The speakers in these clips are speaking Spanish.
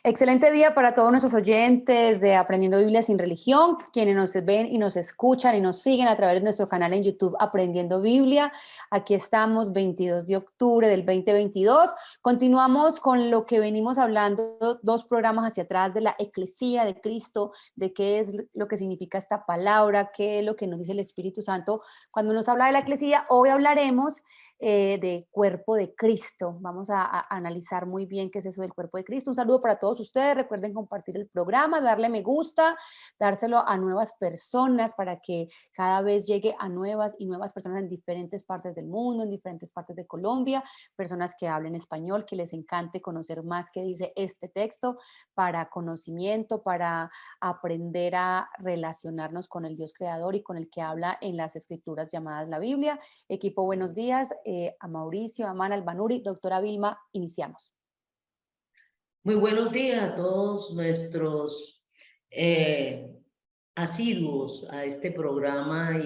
Excelente día para todos nuestros oyentes de Aprendiendo Biblia sin Religión, quienes nos ven y nos escuchan y nos siguen a través de nuestro canal en YouTube Aprendiendo Biblia. Aquí estamos, 22 de octubre del 2022. Continuamos con lo que venimos hablando 2 programas hacia atrás de la eclesía de Cristo, de qué es lo que significa esta palabra, qué es lo que nos dice el Espíritu Santo. Cuando nos habla de la eclesía, hoy hablaremos de cuerpo de Cristo. Vamos a analizar muy bien qué es eso del cuerpo de Cristo. Un saludo para todos ustedes. Recuerden compartir el programa, darle me gusta, dárselo a nuevas personas para que cada vez llegue a nuevas y nuevas personas en diferentes partes del mundo, en diferentes partes de Colombia, personas que hablen español, que les encante conocer más qué dice este texto para conocimiento, para aprender a relacionarnos con el Dios creador y con el que habla en las escrituras llamadas la Biblia. Equipo, buenos días. A Mauricio, a Amana, Albanuri, doctora Vilma, iniciamos. Muy buenos días a todos nuestros asiduos a este programa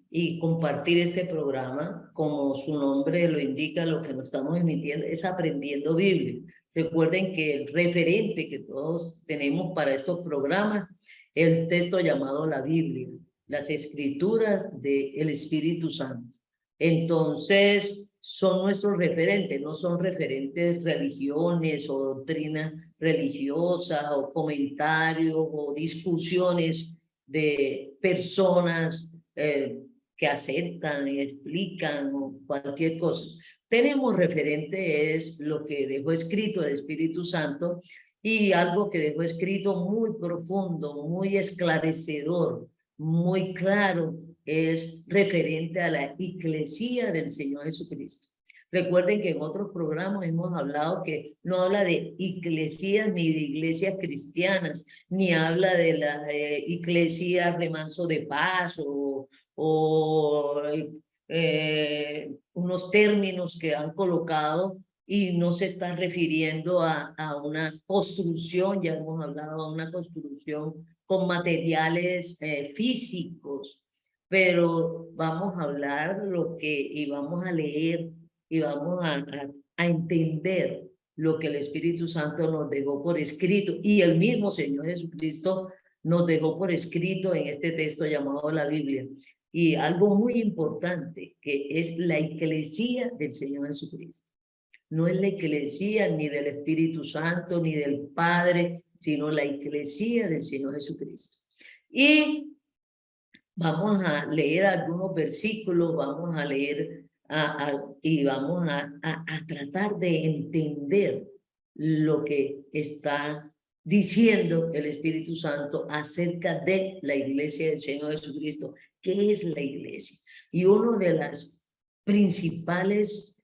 y compartir este programa. Como su nombre lo indica, lo que nos estamos emitiendo es Aprendiendo Biblia. Recuerden que el referente que todos tenemos para estos programas es el texto llamado la Biblia, las escrituras del Espíritu Santo. Entonces, son nuestros referentes, no son referentes religiones o doctrinas religiosas o comentarios o discusiones de personas que aceptan y explican o cualquier cosa. Tenemos referente es lo que dejó escrito el Espíritu Santo y algo que dejó escrito muy profundo, muy esclarecedor, muy claro, es referente a la eclesía del Señor Jesucristo. Recuerden que en otros programas hemos hablado que no habla de iglesias ni de iglesias cristianas, ni habla de la iglesia remanso de paz o unos términos que han colocado y no se están refiriendo a una construcción, ya hemos hablado de una construcción con materiales físicos, pero vamos a hablar y vamos a leer y vamos a entender lo que el Espíritu Santo nos dejó por escrito y el mismo Señor Jesucristo nos dejó por escrito en este texto llamado la Biblia. Y algo muy importante, que es la eclesía del Señor Jesucristo. No es la eclesía ni del Espíritu Santo ni del Padre, sino la eclesía del Señor Jesucristo. Y vamos a leer algunos versículos, vamos a leer y vamos a tratar de entender lo que está diciendo el Espíritu Santo acerca de la iglesia del Señor Jesucristo. ¿Qué es la iglesia? Y una de las principales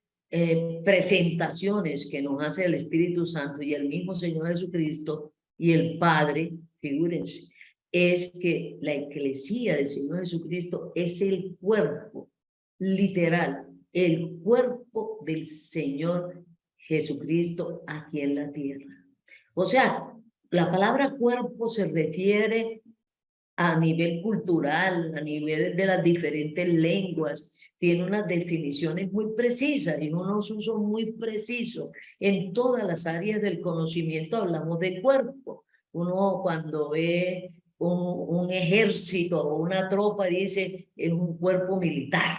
presentaciones que nos hace el Espíritu Santo y el mismo Señor Jesucristo y el Padre, figúrense, es que la eclesía del Señor Jesucristo es el cuerpo, literal, el cuerpo del Señor Jesucristo aquí en la tierra. O sea, la palabra cuerpo se refiere a nivel cultural, a nivel de las diferentes lenguas, tiene unas definiciones muy precisas y unos usos muy precisos. En todas las áreas del conocimiento hablamos de cuerpo. Uno cuando ve un ejército o una tropa dice es un cuerpo militar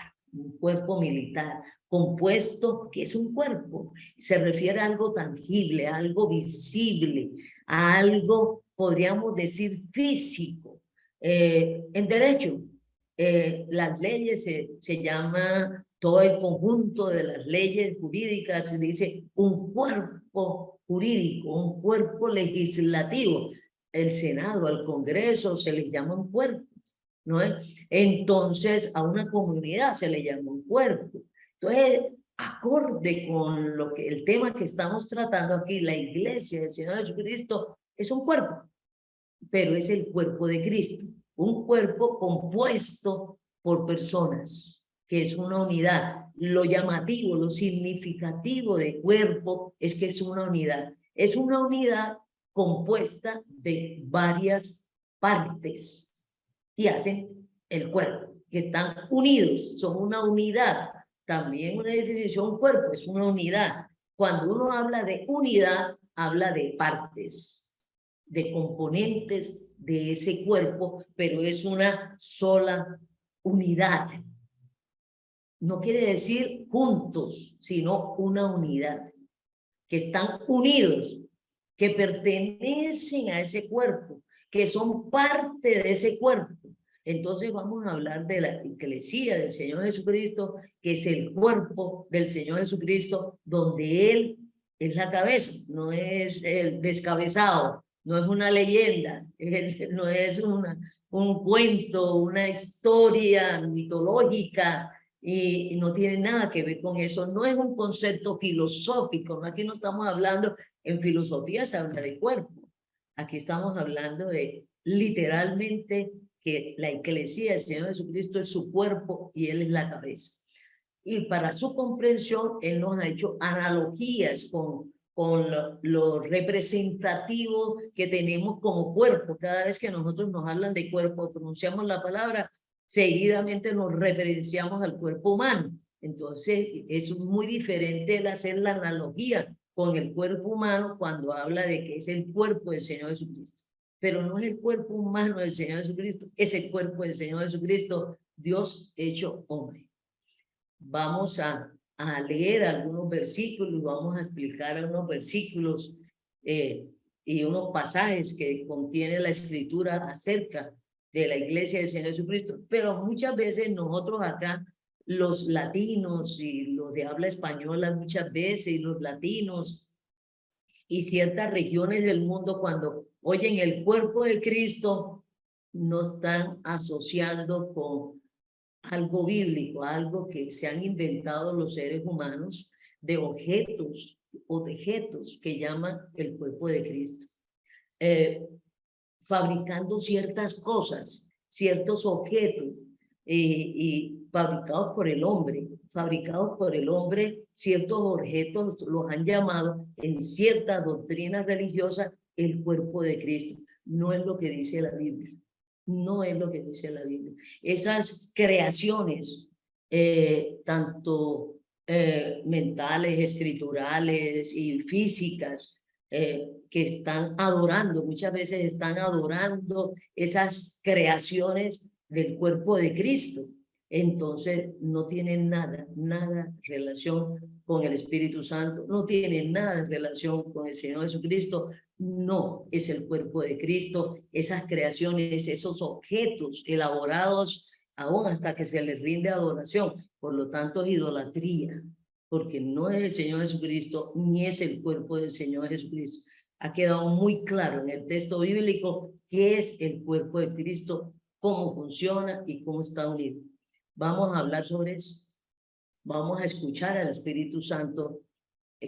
compuesto, que es un cuerpo, se refiere a algo tangible, a algo visible, a algo, podríamos decir, físico. En derecho, las leyes se llama, todo el conjunto de las leyes jurídicas se dice un cuerpo jurídico, un cuerpo legislativo. El Senado, al Congreso se les llama un cuerpo, ¿no es? Entonces a una comunidad se le llama un cuerpo. Entonces, acorde con el tema que estamos tratando aquí, la iglesia del Señor Jesucristo es un cuerpo, pero es el cuerpo de Cristo, un cuerpo compuesto por personas, que es una unidad. Lo llamativo, lo significativo de cuerpo es que es una unidad compuesta de varias partes y hacen el cuerpo, que están unidos, son una unidad. También una definición, cuerpo es una unidad. Cuando uno habla de unidad, habla de partes, de componentes de ese cuerpo, pero es una sola unidad. No quiere decir juntos, sino una unidad, que están unidos, que pertenecen a ese cuerpo, que son parte de ese cuerpo. Entonces vamos a hablar de la iglesia del Señor Jesucristo, que es el cuerpo del Señor Jesucristo, donde Él es la cabeza, no es el descabezado, no es una leyenda, no es un cuento, una historia mitológica, y no tiene nada que ver con eso. No es un concepto filosófico, ¿no? Aquí no estamos hablando, en filosofía se habla de cuerpo. Aquí estamos hablando de literalmente que la iglesia del Señor Jesucristo es su cuerpo y Él es la cabeza. Y para su comprensión, Él nos ha hecho analogías con lo representativo que tenemos como cuerpo. Cada vez que nosotros nos hablan de cuerpo, pronunciamos la palabra, seguidamente nos referenciamos al cuerpo humano. Entonces, es muy diferente el hacer la analogía con el cuerpo humano cuando habla de que es el cuerpo del Señor Jesucristo. Pero no es el cuerpo humano del Señor Jesucristo, es el cuerpo del Señor Jesucristo, Dios hecho hombre. Vamos a leer algunos versículos, vamos a explicar algunos versículos y unos pasajes que contiene la Escritura acerca de la iglesia del Señor Jesucristo. Pero muchas veces nosotros acá, los latinos y los de habla española muchas veces, y los latinos y ciertas regiones del mundo, cuando oyen el cuerpo de Cristo, no están asociando con algo bíblico, algo que se han inventado los seres humanos de objetos o dejetos que llaman el cuerpo de Cristo. Fabricando ciertas cosas, ciertos objetos, y fabricados por el hombre, ciertos objetos los han llamado en cierta doctrina religiosa el cuerpo de Cristo. No es lo que dice la Biblia. No es lo que dice la Biblia. Esas creaciones, tanto mentales, escriturales y físicas, que están adorando, muchas veces están adorando esas creaciones del cuerpo de Cristo. Entonces no tienen nada relación con el Espíritu Santo, no tienen nada relación con el Señor Jesucristo. No es el cuerpo de Cristo, esas creaciones, esos objetos elaborados aún hasta que se les rinde adoración. Por lo tanto, es idolatría, porque no es el Señor Jesucristo, ni es el cuerpo del Señor Jesucristo. Ha quedado muy claro en el texto bíblico qué es el cuerpo de Cristo, cómo funciona y cómo está unido. Vamos a hablar sobre eso. Vamos a escuchar al Espíritu Santo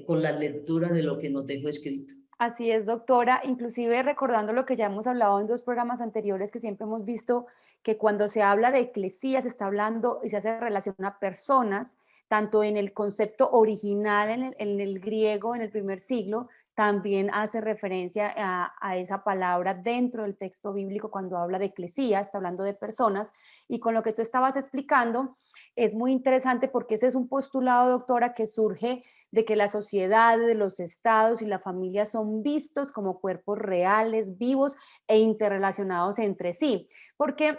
con la lectura de lo que nos dejó escrito. Así es, doctora, inclusive recordando lo que ya hemos hablado en 2 programas anteriores, que siempre hemos visto que cuando se habla de eclesía se está hablando y se hace relación a personas, tanto en el concepto original en el griego en el primer siglo, también hace referencia a esa palabra dentro del texto bíblico cuando habla de eclesía, está hablando de personas, y con lo que tú estabas explicando es muy interesante porque ese es un postulado, doctora, que surge de que la sociedad, de los estados y la familia son vistos como cuerpos reales, vivos e interrelacionados entre sí. Porque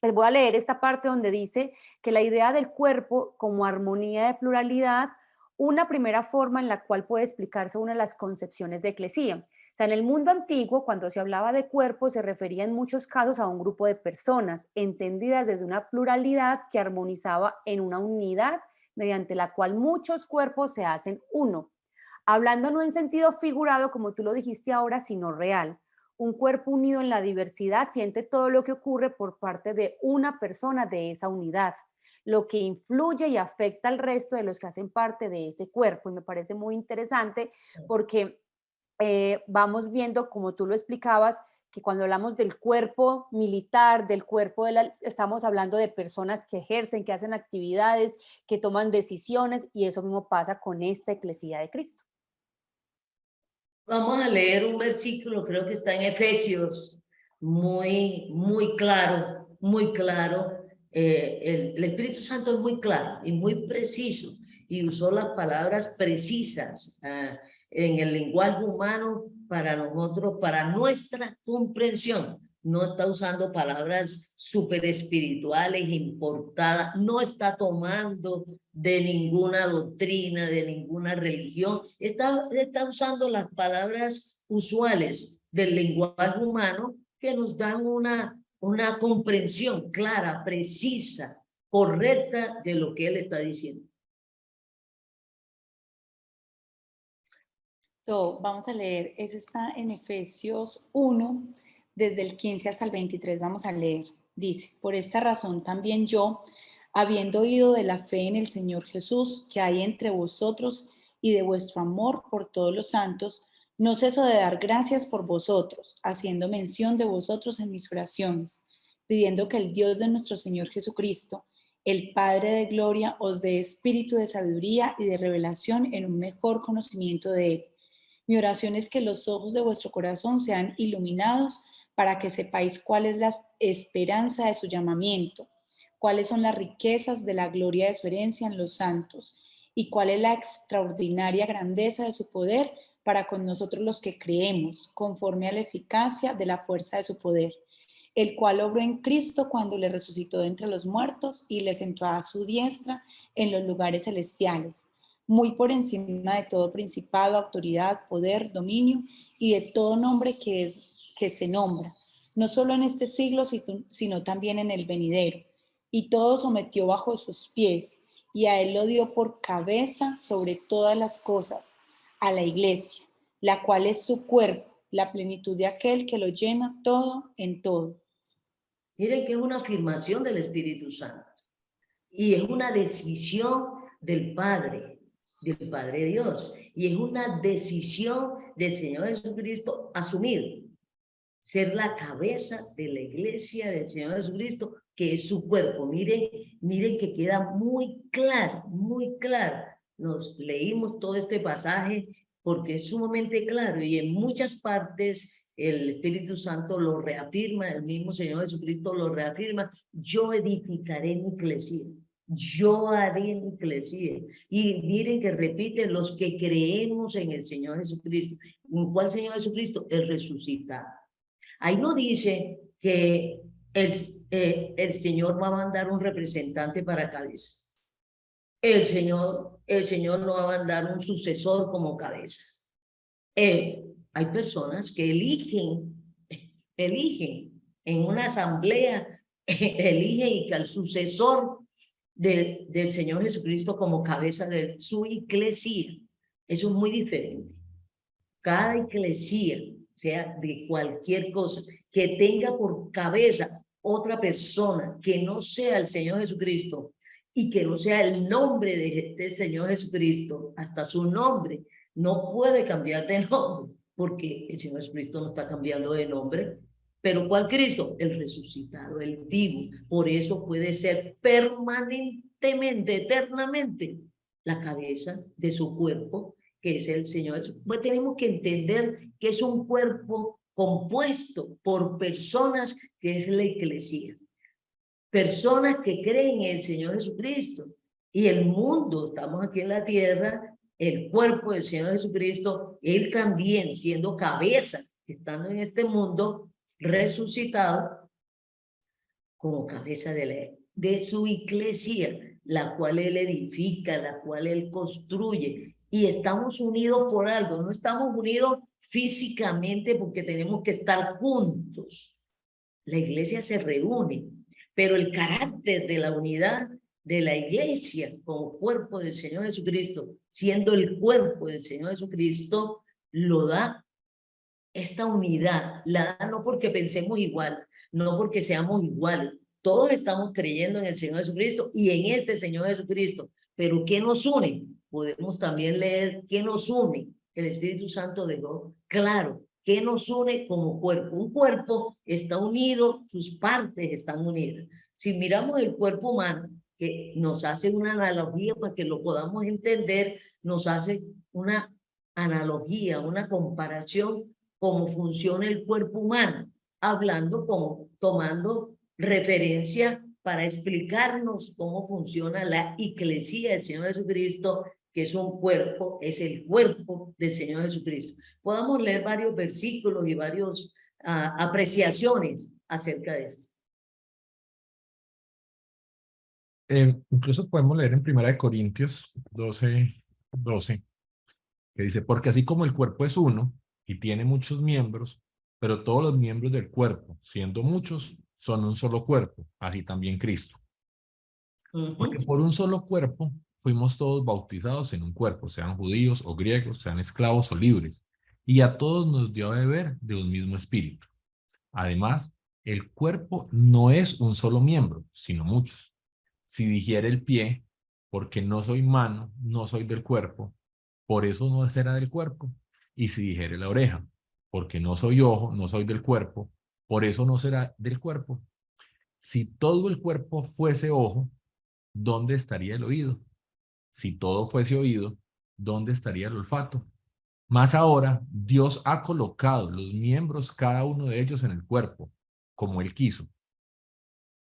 les voy a leer esta parte donde dice que la idea del cuerpo como armonía de pluralidad, una primera forma en la cual puede explicarse una de las concepciones de eclesía. O sea, en el mundo antiguo, cuando se hablaba de cuerpo, se refería en muchos casos a un grupo de personas entendidas desde una pluralidad que armonizaba en una unidad mediante la cual muchos cuerpos se hacen uno. Hablando no en sentido figurado, como tú lo dijiste ahora, sino real. Un cuerpo unido en la diversidad siente todo lo que ocurre por parte de una persona de esa unidad, lo que influye y afecta al resto de los que hacen parte de ese cuerpo. Y me parece muy interesante porque vamos viendo, como tú lo explicabas, que cuando hablamos del cuerpo militar, del cuerpo estamos hablando de personas que ejercen, que hacen actividades, que toman decisiones, y eso mismo pasa con esta eclesía de Cristo. Vamos a leer un versículo, creo que está en Efesios, muy claro, muy claro. El Espíritu Santo es muy claro y muy preciso, y usó las palabras precisas en el lenguaje humano para nosotros, para nuestra comprensión. No está usando palabras súper espirituales, importadas, no está tomando de ninguna doctrina, de ninguna religión, está usando las palabras usuales del lenguaje humano que nos dan una comprensión clara, precisa, correcta de lo que él está diciendo. Vamos a leer, eso está en Efesios 1, desde el 15 hasta el 23, vamos a leer. Dice, por esta razón también yo, habiendo oído de la fe en el Señor Jesús que hay entre vosotros y de vuestro amor por todos los santos, no ceso de dar gracias por vosotros, haciendo mención de vosotros en mis oraciones, pidiendo que el Dios de nuestro Señor Jesucristo, el Padre de gloria, os dé espíritu de sabiduría y de revelación en un mejor conocimiento de Él. Mi oración es que los ojos de vuestro corazón sean iluminados para que sepáis cuál es la esperanza de su llamamiento, cuáles son las riquezas de la gloria de su herencia en los santos y cuál es la extraordinaria grandeza de su poder para con nosotros los que creemos, conforme a la eficacia de la fuerza de su poder, el cual obró en Cristo cuando le resucitó de entre los muertos y le sentó a su diestra en los lugares celestiales, muy por encima de todo principado, autoridad, poder, dominio y de todo nombre que se nombra, no solo en este siglo, sino también en el venidero. Y todo sometió bajo sus pies, y a él lo dio por cabeza sobre todas las cosas, a la iglesia, la cual es su cuerpo, la plenitud de aquel que lo llena todo en todo. Miren que es una afirmación del Espíritu Santo y es una decisión del Padre Dios, y es una decisión del Señor Jesucristo asumir, ser la cabeza de la iglesia del Señor Jesucristo, que es su cuerpo. Miren que queda muy claro, muy claro. Nos leímos todo este pasaje porque es sumamente claro y en muchas partes el Espíritu Santo lo reafirma, el mismo Señor Jesucristo lo reafirma: yo edificaré mi iglesia. Yo haré mi iglesia. Y miren que repite: los que creemos en el Señor Jesucristo. ¿En cuál Señor Jesucristo? El resucitado. Ahí no dice que el Señor va a mandar un representante para cabeza. El Señor no va a mandar un sucesor como cabeza. Hay personas que eligen en una asamblea, eligen y que al sucesor del Señor Jesucristo como cabeza de su iglesia. Eso es muy diferente. Cada iglesia, sea de cualquier cosa, que tenga por cabeza otra persona que no sea el Señor Jesucristo y que no sea el nombre del Señor Jesucristo, hasta su nombre, no puede cambiar de nombre, porque el Señor Jesucristo no está cambiando de nombre. Pero ¿cuál Cristo? El resucitado, el vivo. Por eso puede ser permanentemente, eternamente, la cabeza de su cuerpo, que es el Señor. Pues tenemos que entender que es un cuerpo compuesto por personas, que es la iglesia. Personas que creen en el Señor Jesucristo. Y el mundo, estamos aquí en la tierra, el cuerpo del Señor Jesucristo, él también siendo cabeza, estando en este mundo, resucitado, como cabeza de su iglesia, la cual él edifica, la cual él construye. Y estamos unidos por algo, no estamos unidos físicamente porque tenemos que estar juntos. La iglesia se reúne, pero el carácter de la unidad de la iglesia como cuerpo del Señor Jesucristo, siendo el cuerpo del Señor Jesucristo, lo da esta unidad. La da no porque pensemos igual, no porque seamos iguales. Todos estamos creyendo en el Señor Jesucristo y en este Señor Jesucristo. Pero ¿qué nos une? Podemos también leer qué nos une. El Espíritu Santo dejó claro qué nos une como cuerpo. Un cuerpo está unido, sus partes están unidas. Si miramos el cuerpo humano, que nos hace una analogía para que lo podamos entender, nos hace una analogía, una comparación cómo funciona el cuerpo humano, hablando como tomando referencia para explicarnos cómo funciona la iglesia del Señor Jesucristo, que es un cuerpo, es el cuerpo del Señor Jesucristo. Podamos leer varios versículos y varias apreciaciones acerca de esto. Incluso podemos leer en 1 Corintios 12, que dice, porque así como el cuerpo es uno y tiene muchos miembros, pero todos los miembros del cuerpo, siendo muchos, son un solo cuerpo, así también Cristo. Porque por un solo cuerpo fuimos todos bautizados en un cuerpo, sean judíos o griegos, sean esclavos o libres, y a todos nos dio a beber de un mismo espíritu. Además, el cuerpo no es un solo miembro, sino muchos. Si dijera el pie, porque no soy mano, no soy del cuerpo, por eso no será del cuerpo. Y si dijere la oreja, porque no soy ojo, no soy del cuerpo, por eso no será del cuerpo. Si todo el cuerpo fuese ojo, ¿dónde estaría el oído? Si todo fuese oído, ¿dónde estaría el olfato? Más ahora, Dios ha colocado los miembros, cada uno de ellos, en el cuerpo, como Él quiso.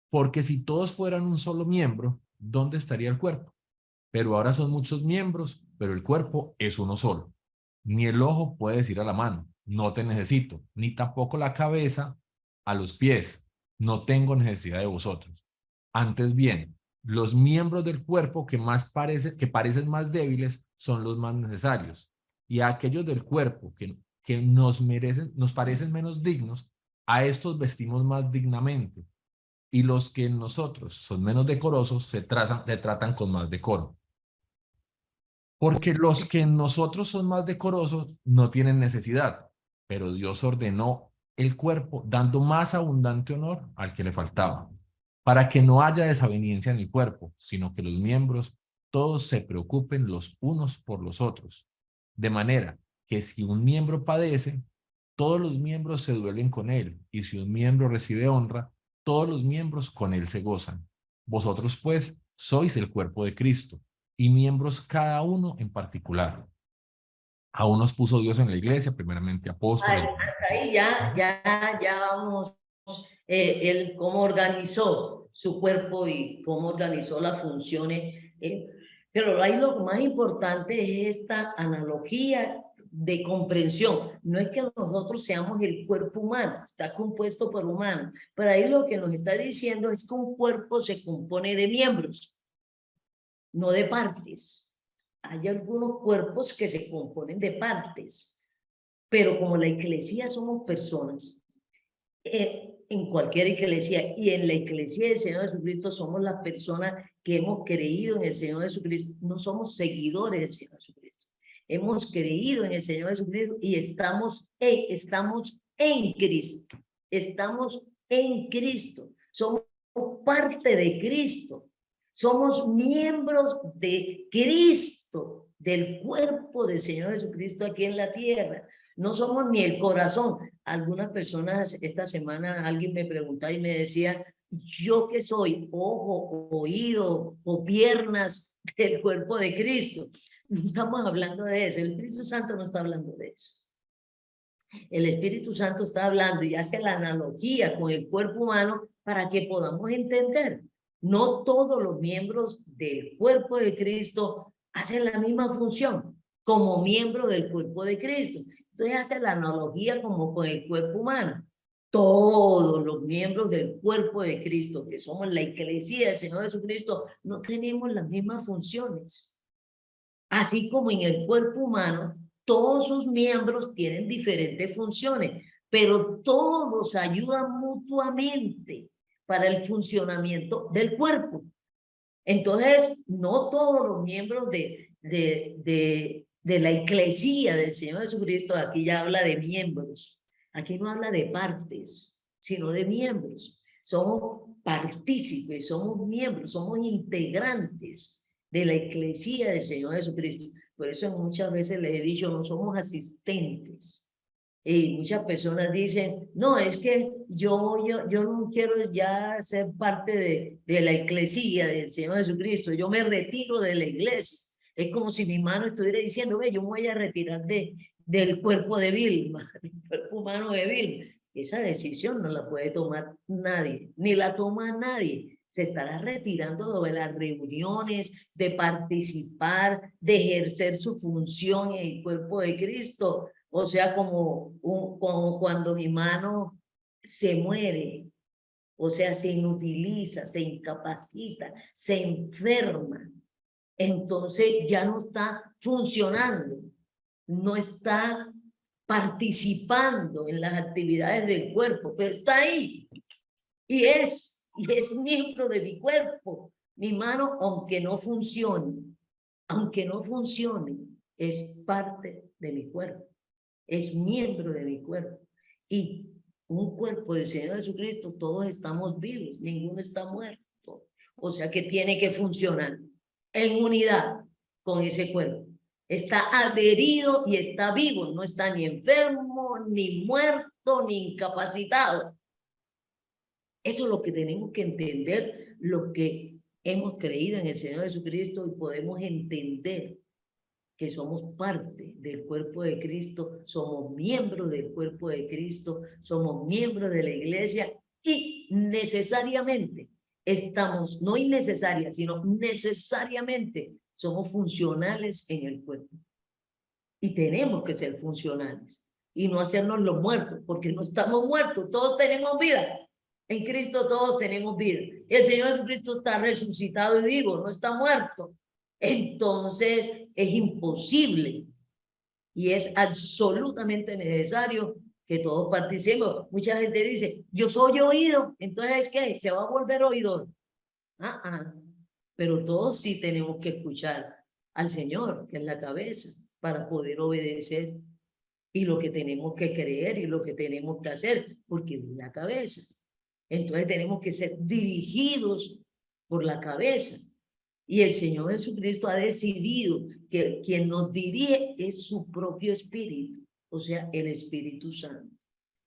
Porque si todos fueran un solo miembro, ¿dónde estaría el cuerpo? Pero ahora son muchos miembros, pero el cuerpo es uno solo. Ni el ojo puede decir a la mano, no te necesito, ni tampoco la cabeza a los pies, no tengo necesidad de vosotros. Antes bien, los miembros del cuerpo que parecen más débiles son los más necesarios. Y a aquellos del cuerpo que nos parecen menos dignos, a estos vestimos más dignamente. Y los que en nosotros son menos decorosos se tratan con más decoro. Porque los que en nosotros son más decorosos no tienen necesidad, pero Dios ordenó el cuerpo dando más abundante honor al que le faltaba, para que no haya desaveniencia en el cuerpo, sino que los miembros todos se preocupen los unos por los otros. De manera que si un miembro padece, todos los miembros se duelen con él, y si un miembro recibe honra, todos los miembros con él se gozan. Vosotros, pues, sois el cuerpo de Cristo, y miembros cada uno en particular. A unos puso Dios en la iglesia, primeramente apóstoles. Hasta ahí ya vamos, él cómo organizó su cuerpo y cómo organizó las funciones. Pero ahí lo más importante es esta analogía de comprensión. No es que nosotros seamos el cuerpo humano, está compuesto por humanos, pero ahí lo que nos está diciendo es que un cuerpo se compone de miembros, no de partes. Hay algunos cuerpos que se componen de partes, pero como la iglesia somos personas, en cualquier iglesia y en la iglesia del Señor Jesucristo somos las personas que hemos creído en el Señor Jesucristo, no somos seguidores del Señor Jesucristo, hemos creído en el Señor Jesucristo y estamos en Cristo, somos parte de Cristo, somos miembros de Cristo, del cuerpo del Señor Jesucristo aquí en la tierra. No somos ni el corazón. Algunas personas, esta semana alguien me preguntaba y me decía, ¿yo qué soy? ¿Ojo, oído o piernas del cuerpo de Cristo? No estamos hablando de eso. El Espíritu Santo no está hablando de eso. El Espíritu Santo está hablando y hace la analogía con el cuerpo humano para que podamos entender. No todos los miembros del cuerpo de Cristo hacen la misma función como miembro del cuerpo de Cristo. Entonces hace la analogía como con el cuerpo humano. Todos los miembros del cuerpo de Cristo, que somos la iglesia del Señor Jesucristo, no tenemos las mismas funciones. Así como en el cuerpo humano, todos sus miembros tienen diferentes funciones, pero todos ayudan mutuamente para el funcionamiento del cuerpo. Entonces, no todos los miembros de la iglesia del Señor Jesucristo, aquí ya habla de miembros, aquí no habla de partes, sino de miembros. Somos partícipes, somos miembros, somos integrantes de la iglesia del Señor Jesucristo. Por eso muchas veces les he dicho, no somos asistentes. Y muchas personas dicen, no, es que yo no quiero ya ser parte de la iglesia del Señor Jesucristo, yo me retiro de la iglesia. Es como si mi mano estuviera diciendo, ve, yo me voy a retirar del cuerpo de Vilma, del cuerpo humano de Vilma. Esa decisión no la puede tomar nadie, ni la toma nadie, se estará retirando de las reuniones, de participar, de ejercer su función en el cuerpo de Cristo. O sea, como cuando mi mano se muere, o sea, se inutiliza, se incapacita, se enferma. Entonces ya no está funcionando, no está participando en las actividades del cuerpo, pero está ahí y es miembro de mi cuerpo. Mi mano, aunque no funcione, es parte de mi cuerpo, es miembro de mi cuerpo. Y un cuerpo del Señor Jesucristo, todos estamos vivos, ninguno está muerto. O sea que tiene que funcionar en unidad con ese cuerpo. Está adherido y está vivo, no está ni enfermo, ni muerto, ni incapacitado. Eso es lo que tenemos que entender, lo que hemos creído en el Señor Jesucristo, y podemos entender que somos parte del cuerpo de Cristo, somos miembros del cuerpo de Cristo, somos miembros de la iglesia y necesariamente estamos, no innecesaria, sino necesariamente somos funcionales en el cuerpo. Y tenemos que ser funcionales y no hacernos los muertos, porque no estamos muertos, todos tenemos vida. En Cristo todos tenemos vida. El Señor Jesucristo está resucitado y vivo, no está muerto. Entonces es imposible y es absolutamente necesario que todos participemos. Mucha gente dice, yo soy oído, entonces ¿qué? ¿Se va a volver oidor? Pero todos sí tenemos que escuchar al Señor, que es la cabeza, para poder obedecer y lo que tenemos que creer y lo que tenemos que hacer, porque es la cabeza. Entonces tenemos que ser dirigidos por la cabeza. Y el Señor Jesucristo ha decidido que quien nos dirige es su propio Espíritu, o sea, el Espíritu Santo.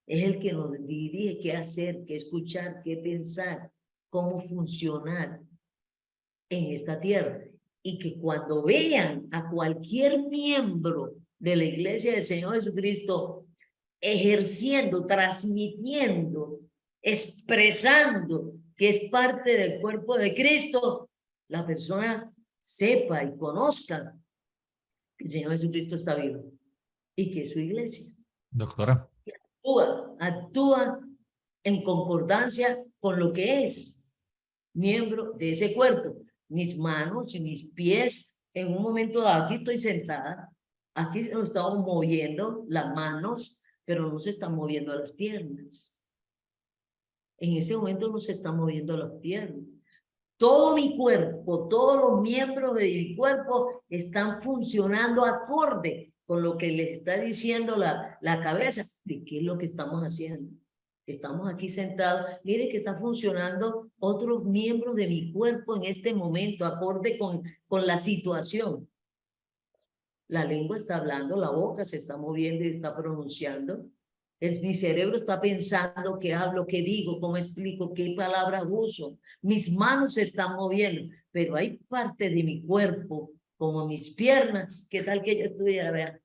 Es el que nos dirige qué hacer, qué escuchar, qué pensar, cómo funcionar en esta tierra. Y que cuando vean a cualquier miembro de la iglesia del Señor Jesucristo ejerciendo, transmitiendo, expresando que es parte del cuerpo de Cristo, la persona sepa y conozca que el Señor Jesucristo está vivo y que es su iglesia. Doctora. Actúa en concordancia con lo que es miembro de ese cuerpo. Mis manos y mis pies, en un momento dado, aquí estoy sentada, aquí nos estamos moviendo las manos, pero no se están moviendo las piernas. En ese momento no se están moviendo las piernas. Todo mi cuerpo, todos los miembros de mi cuerpo están funcionando acorde con lo que le está diciendo la cabeza de qué es lo que estamos haciendo. Estamos aquí sentados. Mire que está funcionando otros miembros de mi cuerpo en este momento, acorde con la situación. La lengua está hablando, la boca se está moviendo y está pronunciando. Mi cerebro está pensando qué hablo, qué digo, cómo explico, qué palabras uso. Mis manos se están moviendo, pero hay parte de mi cuerpo, como mis piernas. ¿Qué tal que yo estuviera, vean?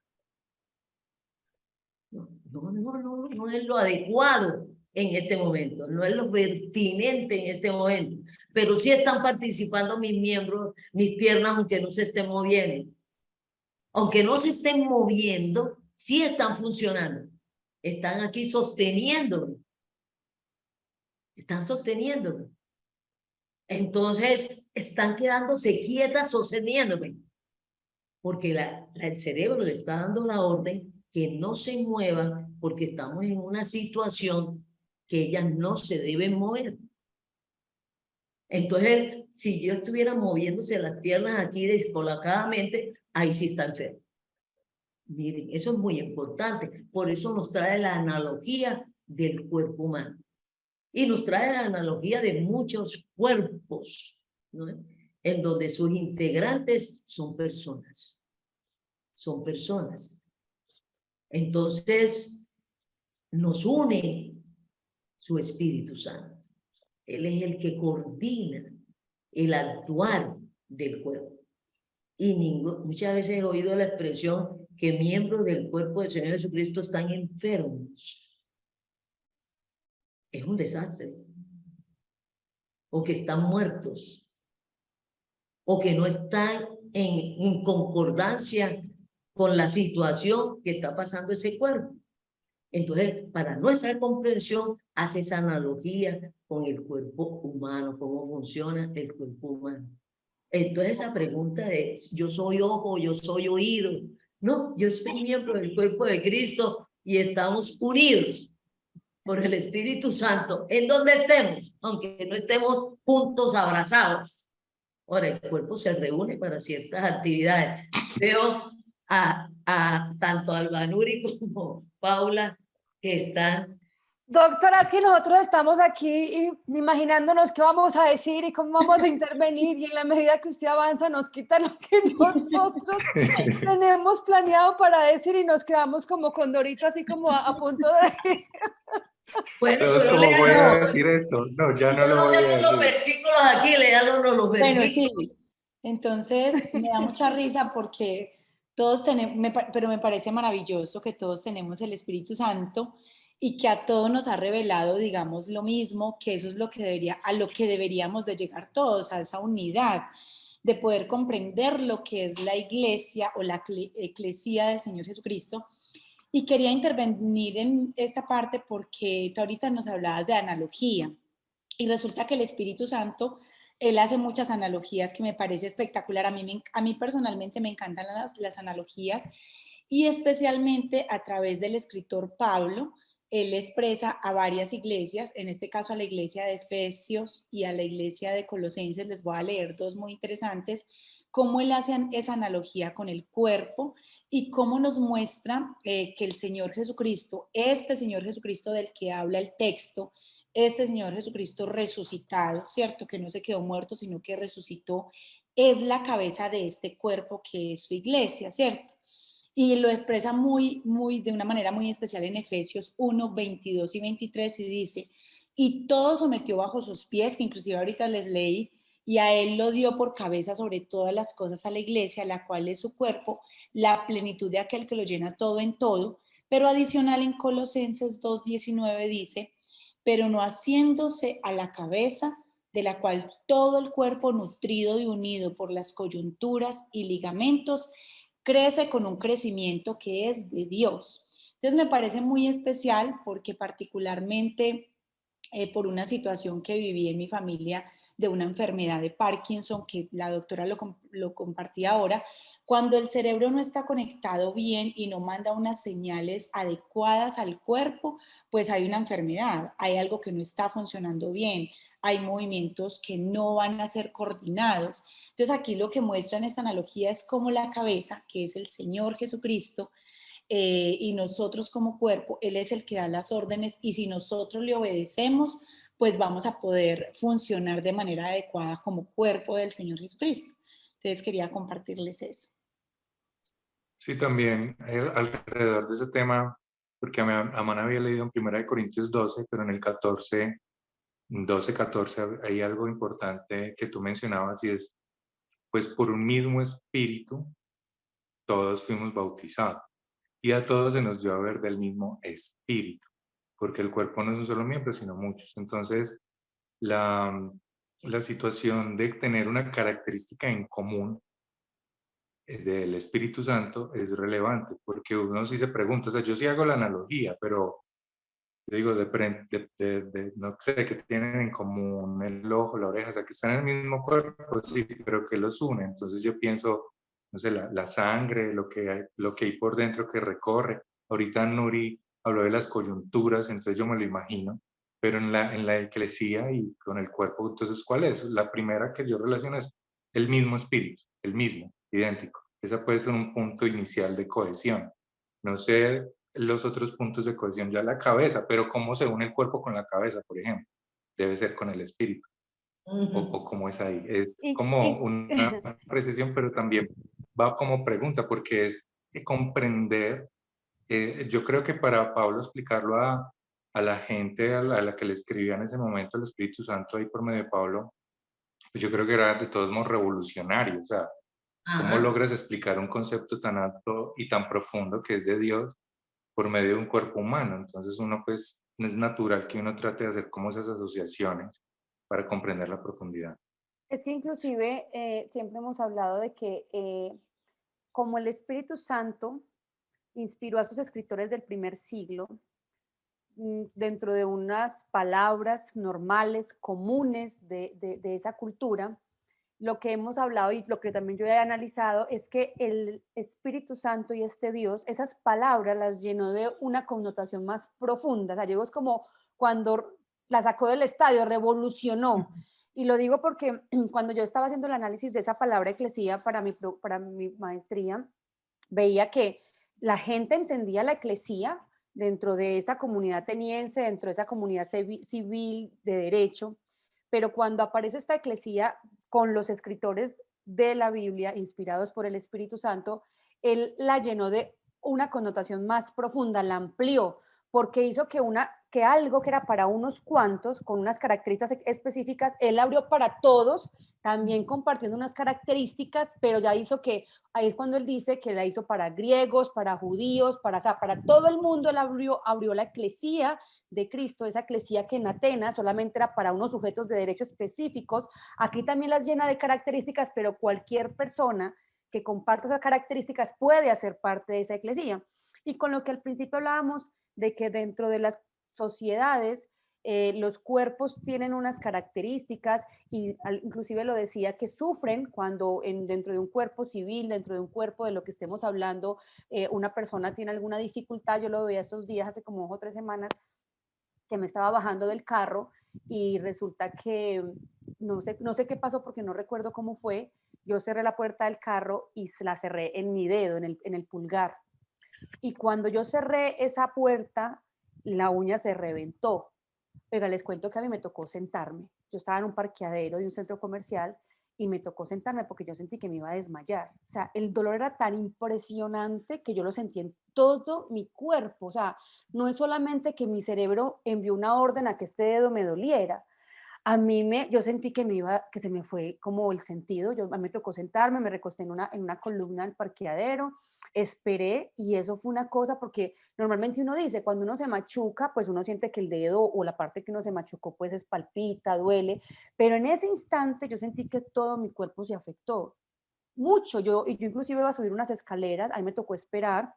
No es lo adecuado en este momento, no es lo pertinente en este momento, pero sí están participando mis miembros, mis piernas, aunque no se estén moviendo. Aunque no se estén moviendo, sí están funcionando. Están aquí sosteniéndolo. Están sosteniéndolo. Entonces, están quedándose quietas sosteniéndome. Porque el cerebro le está dando la orden que no se muevan porque estamos en una situación que ellas no se deben mover. Entonces, si yo estuviera moviéndose las piernas aquí descolocadamente, ahí sí está enfermo. Miren, eso es muy importante. Por eso nos trae la analogía del cuerpo humano. Y nos trae la analogía de muchos cuerpos, ¿no? En donde sus integrantes son personas. Son personas. Entonces, nos une su Espíritu Santo. Él es el que coordina el actuar del cuerpo. Y muchas veces he oído la expresión que miembros del cuerpo del Señor Jesucristo están enfermos. Es un desastre. o que están muertos, o que no están en concordancia con la situación que está pasando ese cuerpo. Entonces, para nuestra comprensión, hace esa analogía con el cuerpo humano, cómo funciona el cuerpo humano. Entonces, esa pregunta es, ¿yo soy ojo, yo soy oído? No, yo soy miembro del cuerpo de Cristo y estamos unidos por el Espíritu Santo en donde estemos, aunque no estemos juntos abrazados. Ahora, el cuerpo se reúne para ciertas actividades. Veo a tanto Albanuri como Paula que están... Doctora, es que nosotros estamos aquí imaginándonos qué vamos a decir y cómo vamos a intervenir, y en la medida que usted avanza nos quita lo que nosotros tenemos planeado para decir y nos quedamos como condorito, así como a punto de... Bueno, Todos pero como voy a léalo. decir esto. No, ya no Yo lo no voy a tengo los decir. versículos aquí, léalo los Bueno, versículos. sí. Entonces, me da mucha risa porque todos tenemos, pero me parece maravilloso que todos tenemos el Espíritu Santo y que a todos nos ha revelado, digamos, lo mismo, que eso es lo que a lo que deberíamos de llegar todos, a esa unidad, de poder comprender lo que es la iglesia o la eclesía del Señor Jesucristo. Y quería intervenir en esta parte porque tú ahorita nos hablabas de analogía y resulta que el Espíritu Santo, él hace muchas analogías que me parece espectacular. A mí personalmente me encantan las analogías y especialmente a través del escritor Pablo, él expresa a varias iglesias, en este caso a la iglesia de Efesios y a la iglesia de Colosenses, les voy a leer dos muy interesantes, cómo él hace esa analogía con el cuerpo y cómo nos muestra que el Señor Jesucristo, este Señor Jesucristo del que habla el texto, este Señor Jesucristo resucitado, ¿cierto? Que no se quedó muerto, sino que resucitó, es la cabeza de este cuerpo que es su iglesia, ¿cierto? Y lo expresa de una manera muy especial en Efesios 1, 22 y 23 y dice, y todo sometió bajo sus pies, que inclusive ahorita les leí, y a él lo dio por cabeza sobre todas las cosas a la iglesia, la cual es su cuerpo, la plenitud de aquel que lo llena todo en todo. Pero adicional en Colosenses 2:19 dice, pero no haciéndose a la cabeza, de la cual todo el cuerpo nutrido y unido por las coyunturas y ligamentos crece con un crecimiento que es de Dios. Entonces me parece muy especial porque particularmente por una situación que viví en mi familia de una enfermedad de Parkinson, que la doctora lo compartía ahora, cuando el cerebro no está conectado bien y no manda unas señales adecuadas al cuerpo, pues hay una enfermedad, hay algo que no está funcionando bien, hay movimientos que no van a ser coordinados. Entonces aquí lo que muestra en esta analogía es cómo la cabeza, que es el Señor Jesucristo, y nosotros como cuerpo, Él es el que da las órdenes y si nosotros le obedecemos, pues vamos a poder funcionar de manera adecuada como cuerpo del Señor Jesucristo. Entonces quería compartirles eso. Sí, también alrededor de ese tema, porque Amanda había leído en 1 Corintios 12, pero en el 12, 14 hay algo importante que tú mencionabas y es, pues por un mismo espíritu todos fuimos bautizados y a todos se nos dio a ver del mismo espíritu, porque el cuerpo no es un solo miembro, sino muchos. Entonces, la situación de tener una característica en común del Espíritu Santo es relevante, porque uno sí se pregunta, o sea, yo sí hago la analogía, pero yo digo, no sé, que tienen en común el ojo, la oreja, o sea, que están en el mismo cuerpo, sí, pero que los une. Entonces yo pienso, no sé, la sangre, lo que hay por dentro que recorre. Ahorita Nuri habló de las coyunturas, entonces yo me lo imagino, pero en la eclesía y con el cuerpo, entonces, ¿cuál es? La primera que yo relaciono es el mismo espíritu, el mismo, idéntico. Esa puede ser un punto inicial de cohesión. No sé los otros puntos de cohesión, ya la cabeza, pero cómo se une el cuerpo con la cabeza, por ejemplo, debe ser con el espíritu, o cómo es ahí. Es como una precisión, pero también va como pregunta, porque es comprender, yo creo que para Pablo explicarlo a la gente a la que le escribía en ese momento el Espíritu Santo ahí por medio de Pablo, pues yo creo que era de todos modos revolucionario, o sea, ¿cómo Ajá. logras explicar un concepto tan alto y tan profundo que es de Dios por medio de un cuerpo humano? Entonces uno pues es natural que uno trate de hacer como esas asociaciones. para comprender la profundidad. Es que inclusive siempre hemos hablado de que como el Espíritu Santo inspiró a sus escritores del primer siglo, dentro de unas palabras normales, comunes de esa cultura, lo que hemos hablado y lo que también yo he analizado es que el Espíritu Santo y este Dios, esas palabras las llenó de una connotación más profunda. O sea, digo, es como cuando la sacó del estadio, revolucionó. Y lo digo porque cuando yo estaba haciendo el análisis de esa palabra eclesía para mi maestría, veía que la gente entendía la eclesía dentro de esa comunidad ateniense, dentro de esa comunidad civil de derecho, pero cuando aparece esta eclesía con los escritores de la Biblia, inspirados por el Espíritu Santo, él la llenó de una connotación más profunda, la amplió, porque hizo que algo que era para unos cuantos, con unas características específicas, él abrió para todos, también compartiendo unas características, pero ya hizo que, ahí es cuando él dice que la hizo para griegos, para judíos, o sea, para todo el mundo. Él abrió la eclesía de Cristo, esa eclesía que en Atenas solamente era para unos sujetos de derecho específicos. Aquí también las llena de características, pero cualquier persona que comparta esas características puede hacer parte de esa eclesía. Y con lo que al principio hablábamos de que dentro de las sociedades los cuerpos tienen unas características y inclusive lo decía que sufren cuando dentro de un cuerpo civil, dentro de un cuerpo de lo que estemos hablando, una persona tiene alguna dificultad. Yo lo veía estos días, hace como 2 o 3 semanas, que me estaba bajando del carro y resulta que no sé qué pasó porque no recuerdo cómo fue. Yo cerré la puerta del carro y la cerré en mi dedo, en el pulgar. Y cuando yo cerré esa puerta, la uña se reventó. Pero les cuento que a mí me tocó sentarme. Yo estaba en un parqueadero de un centro comercial y me tocó sentarme porque yo sentí que me iba a desmayar. O sea, el dolor era tan impresionante que yo lo sentí en todo mi cuerpo. O sea, no es solamente que mi cerebro envió una orden a que este dedo me doliera. Yo sentí que se me fue como el sentido. A mí me tocó sentarme, me recosté en una columna del parqueadero, esperé, y eso fue una cosa, porque normalmente uno dice, cuando uno se machuca, pues uno siente que el dedo o la parte que uno se machucó, pues es palpita, duele, pero en ese instante yo sentí que todo mi cuerpo se afectó mucho. Yo inclusive iba a subir unas escaleras, ahí me tocó esperar.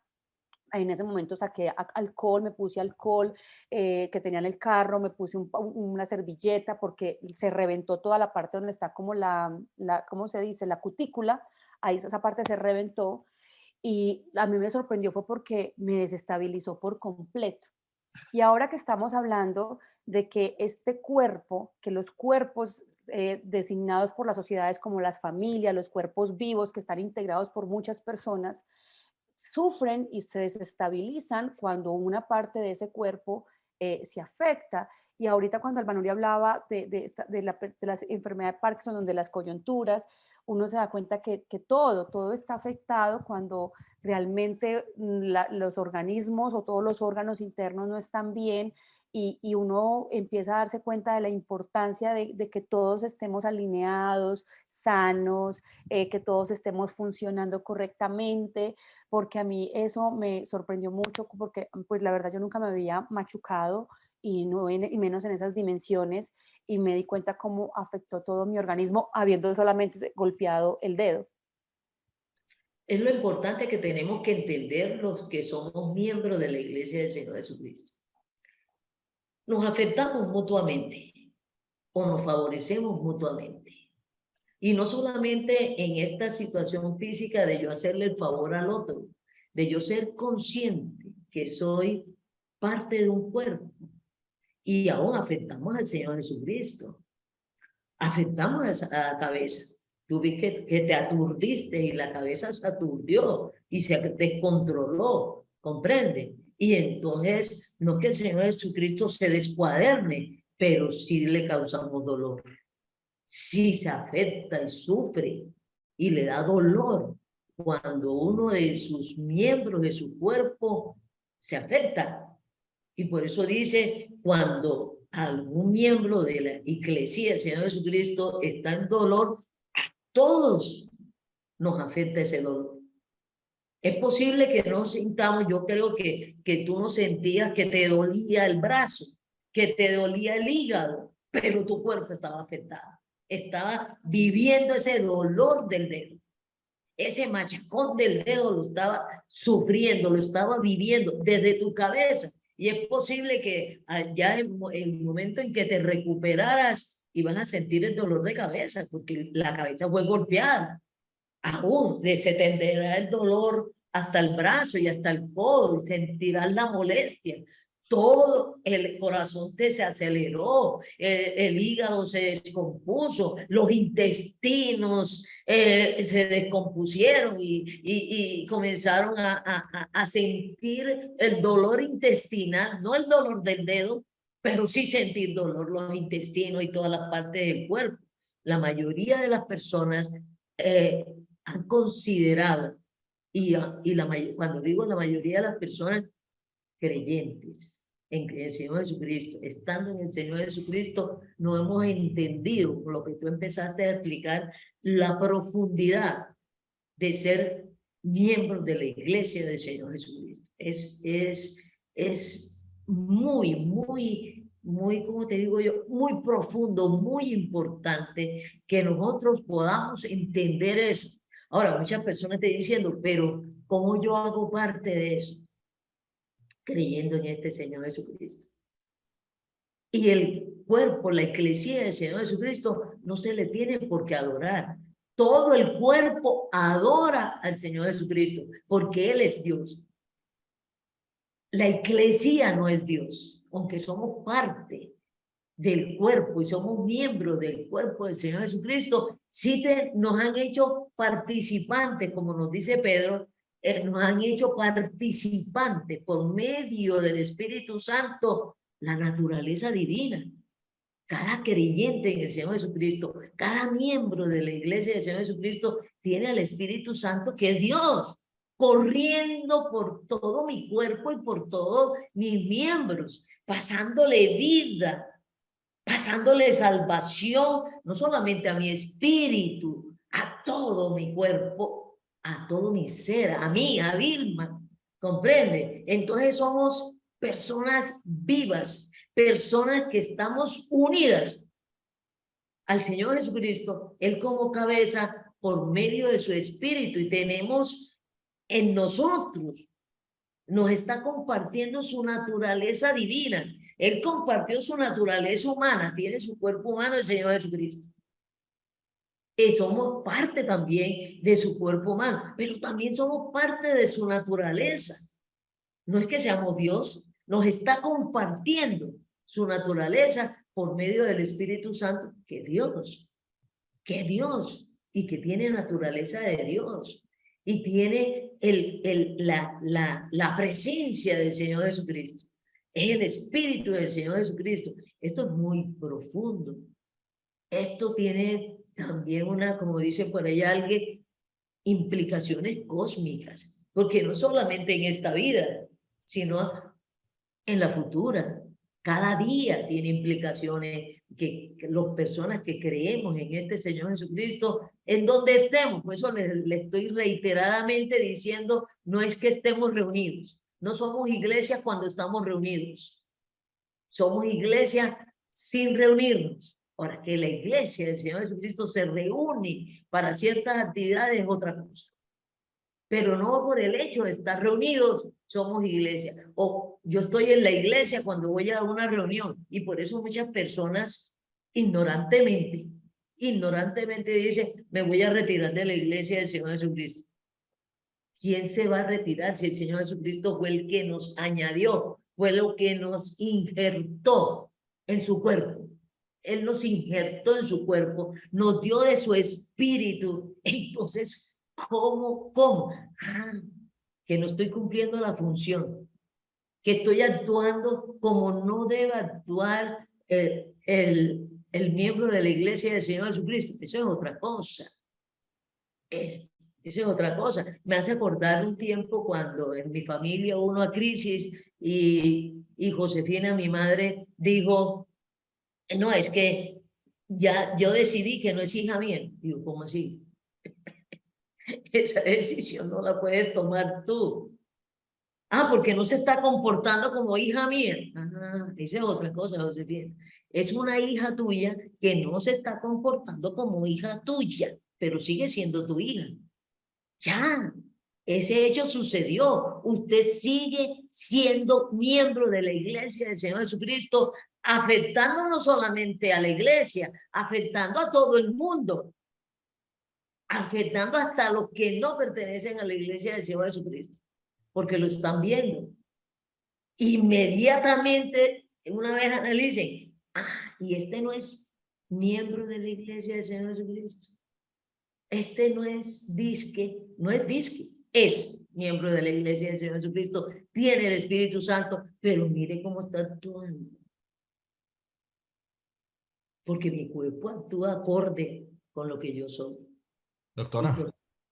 Ahí en ese momento saqué alcohol, me puse alcohol que tenía en el carro, me puse una servilleta porque se reventó toda la parte donde está como ¿cómo se dice? La cutícula. Ahí esa parte se reventó y a mí me sorprendió fue porque me desestabilizó por completo. Y ahora que estamos hablando de que este cuerpo, que los cuerpos designados por las sociedades como las familias, los cuerpos vivos que están integrados por muchas personas, sufren y se desestabilizan cuando una parte de ese cuerpo se afecta. Y ahorita cuando Albanuri hablaba de la enfermedad de Parkinson, donde las coyunturas, uno se da cuenta que todo está afectado cuando realmente los organismos o todos los órganos internos no están bien, y uno empieza a darse cuenta de la importancia de que todos estemos alineados, sanos, que todos estemos funcionando correctamente, porque a mí eso me sorprendió mucho, porque pues la verdad yo nunca me había machucado y menos en esas dimensiones, y me di cuenta cómo afectó todo mi organismo habiendo solamente golpeado el dedo. Es lo importante que tenemos que entender los que somos miembros de la Iglesia del Señor Jesucristo. Nos afectamos mutuamente o nos favorecemos mutuamente. Y no solamente en esta situación física de yo hacerle el favor al otro, de yo ser consciente que soy parte de un cuerpo, y aún afectamos al Señor Jesucristo, afectamos a la cabeza. Tú ves que te aturdiste y la cabeza se aturdió y se descontroló, ¿comprende? Y entonces no es que el Señor Jesucristo se descuaderne, pero sí le causamos dolor. Sí se afecta y sufre y le da dolor cuando uno de sus miembros de su cuerpo se afecta. Y por eso dice, cuando algún miembro de la iglesia del Señor Jesucristo está en dolor, a todos nos afecta ese dolor. Es posible que no sintamos, yo creo que tú no sentías que te dolía el brazo, que te dolía el hígado, pero tu cuerpo estaba afectado. Estaba viviendo ese dolor del dedo. Ese machacón del dedo lo estaba sufriendo, lo estaba viviendo desde tu cabeza. Y es posible que ya en el momento en que te recuperaras ibas a sentir el dolor de cabeza, porque la cabeza fue golpeada. Aún se te entenderá el dolor hasta el brazo y hasta el codo, y sentirás la molestia. Todo el corazón se aceleró, el hígado se descompuso, los intestinos se descompusieron y comenzaron a sentir el dolor intestinal, no el dolor del dedo, pero sí sentir dolor, los intestinos y todas las partes del cuerpo. La mayoría de las personas han considerado, cuando digo la mayoría de las personas creyentes en el Señor Jesucristo, estando en el Señor Jesucristo, no hemos entendido, por lo que tú empezaste a explicar, la profundidad de ser miembros de la iglesia del Señor Jesucristo. Es muy, como te digo yo, muy profundo, muy importante que nosotros podamos entender eso. Ahora, muchas personas te diciendo, pero ¿cómo yo hago parte de eso? Creyendo en este Señor Jesucristo. Y el cuerpo, la eclesía del Señor Jesucristo, no se le tiene por qué adorar. Todo el cuerpo adora al Señor Jesucristo, porque Él es Dios. La eclesía no es Dios, aunque somos parte del cuerpo y somos miembros del cuerpo del Señor Jesucristo, sí nos han hecho participantes, como nos dice Pedro, nos han hecho participantes por medio del Espíritu Santo, la naturaleza divina. Cada creyente en el Señor Jesucristo, cada miembro de la iglesia del Señor Jesucristo tiene al Espíritu Santo, que es Dios, corriendo por todo mi cuerpo y por todos mis miembros, pasándole vida, pasándole salvación, no solamente a mi espíritu, a todo mi cuerpo, a todo mi ser, a mí, a Vilma, ¿comprende? Entonces somos personas vivas, personas que estamos unidas al Señor Jesucristo, Él como cabeza, por medio de su espíritu, y tenemos en nosotros, nos está compartiendo su naturaleza divina. Él compartió su naturaleza humana, tiene su cuerpo humano el Señor Jesucristo. Y somos parte también de su cuerpo humano, pero también somos parte de su naturaleza. No es que seamos Dios, nos está compartiendo su naturaleza por medio del Espíritu Santo, que Dios, y que tiene naturaleza de Dios, y tiene la presencia del Señor Jesucristo. Es el Espíritu del Señor Jesucristo. Esto es muy profundo. Esto tiene también como dice por ahí alguien, implicaciones cósmicas, porque no solamente en esta vida, sino en la futura. Cada día tiene implicaciones que las personas que creemos en este Señor Jesucristo, en donde estemos, por eso le estoy reiteradamente diciendo, no es que estemos reunidos, no somos iglesia cuando estamos reunidos, somos iglesia sin reunirnos. Ahora, que la iglesia del Señor Jesucristo se reúne para ciertas actividades es otra cosa, pero no por el hecho de estar reunidos somos iglesia. O yo estoy en la iglesia cuando voy a una reunión, y por eso muchas personas ignorantemente dicen, me voy a retirar de la iglesia del Señor Jesucristo. ¿Quién se va a retirar si el Señor Jesucristo fue el que nos añadió, fue lo que nos injertó en su cuerpo? Él nos injertó en su cuerpo, nos dio de su espíritu. Entonces, ¿cómo? Que no estoy cumpliendo la función, que estoy actuando como no debe actuar el miembro de la iglesia del Señor Jesucristo. Eso es otra cosa. Eso es otra cosa. Me hace acordar un tiempo cuando en mi familia hubo una crisis y Josefina, mi madre, dijo, no, es que ya yo decidí que no es hija mía. Digo, ¿cómo así? Esa decisión no la puedes tomar tú. Porque no se está comportando como hija mía. Esa es otra cosa, Josefina. Es una hija tuya que no se está comportando como hija tuya, pero sigue siendo tu hija. Ya, ese hecho sucedió. Usted sigue siendo miembro de la iglesia del Señor Jesucristo, afectando no solamente a la iglesia, afectando a todo el mundo, afectando hasta a los que no pertenecen a la iglesia del Señor Jesucristo, porque lo están viendo. Inmediatamente, una vez analicen, y este no es miembro de la iglesia del Señor Jesucristo. Este no es disque, es miembro de la iglesia del Señor Jesucristo, tiene el Espíritu Santo, pero mire cómo está actuando. Porque mi cuerpo actúa acorde con lo que yo soy. Doctora,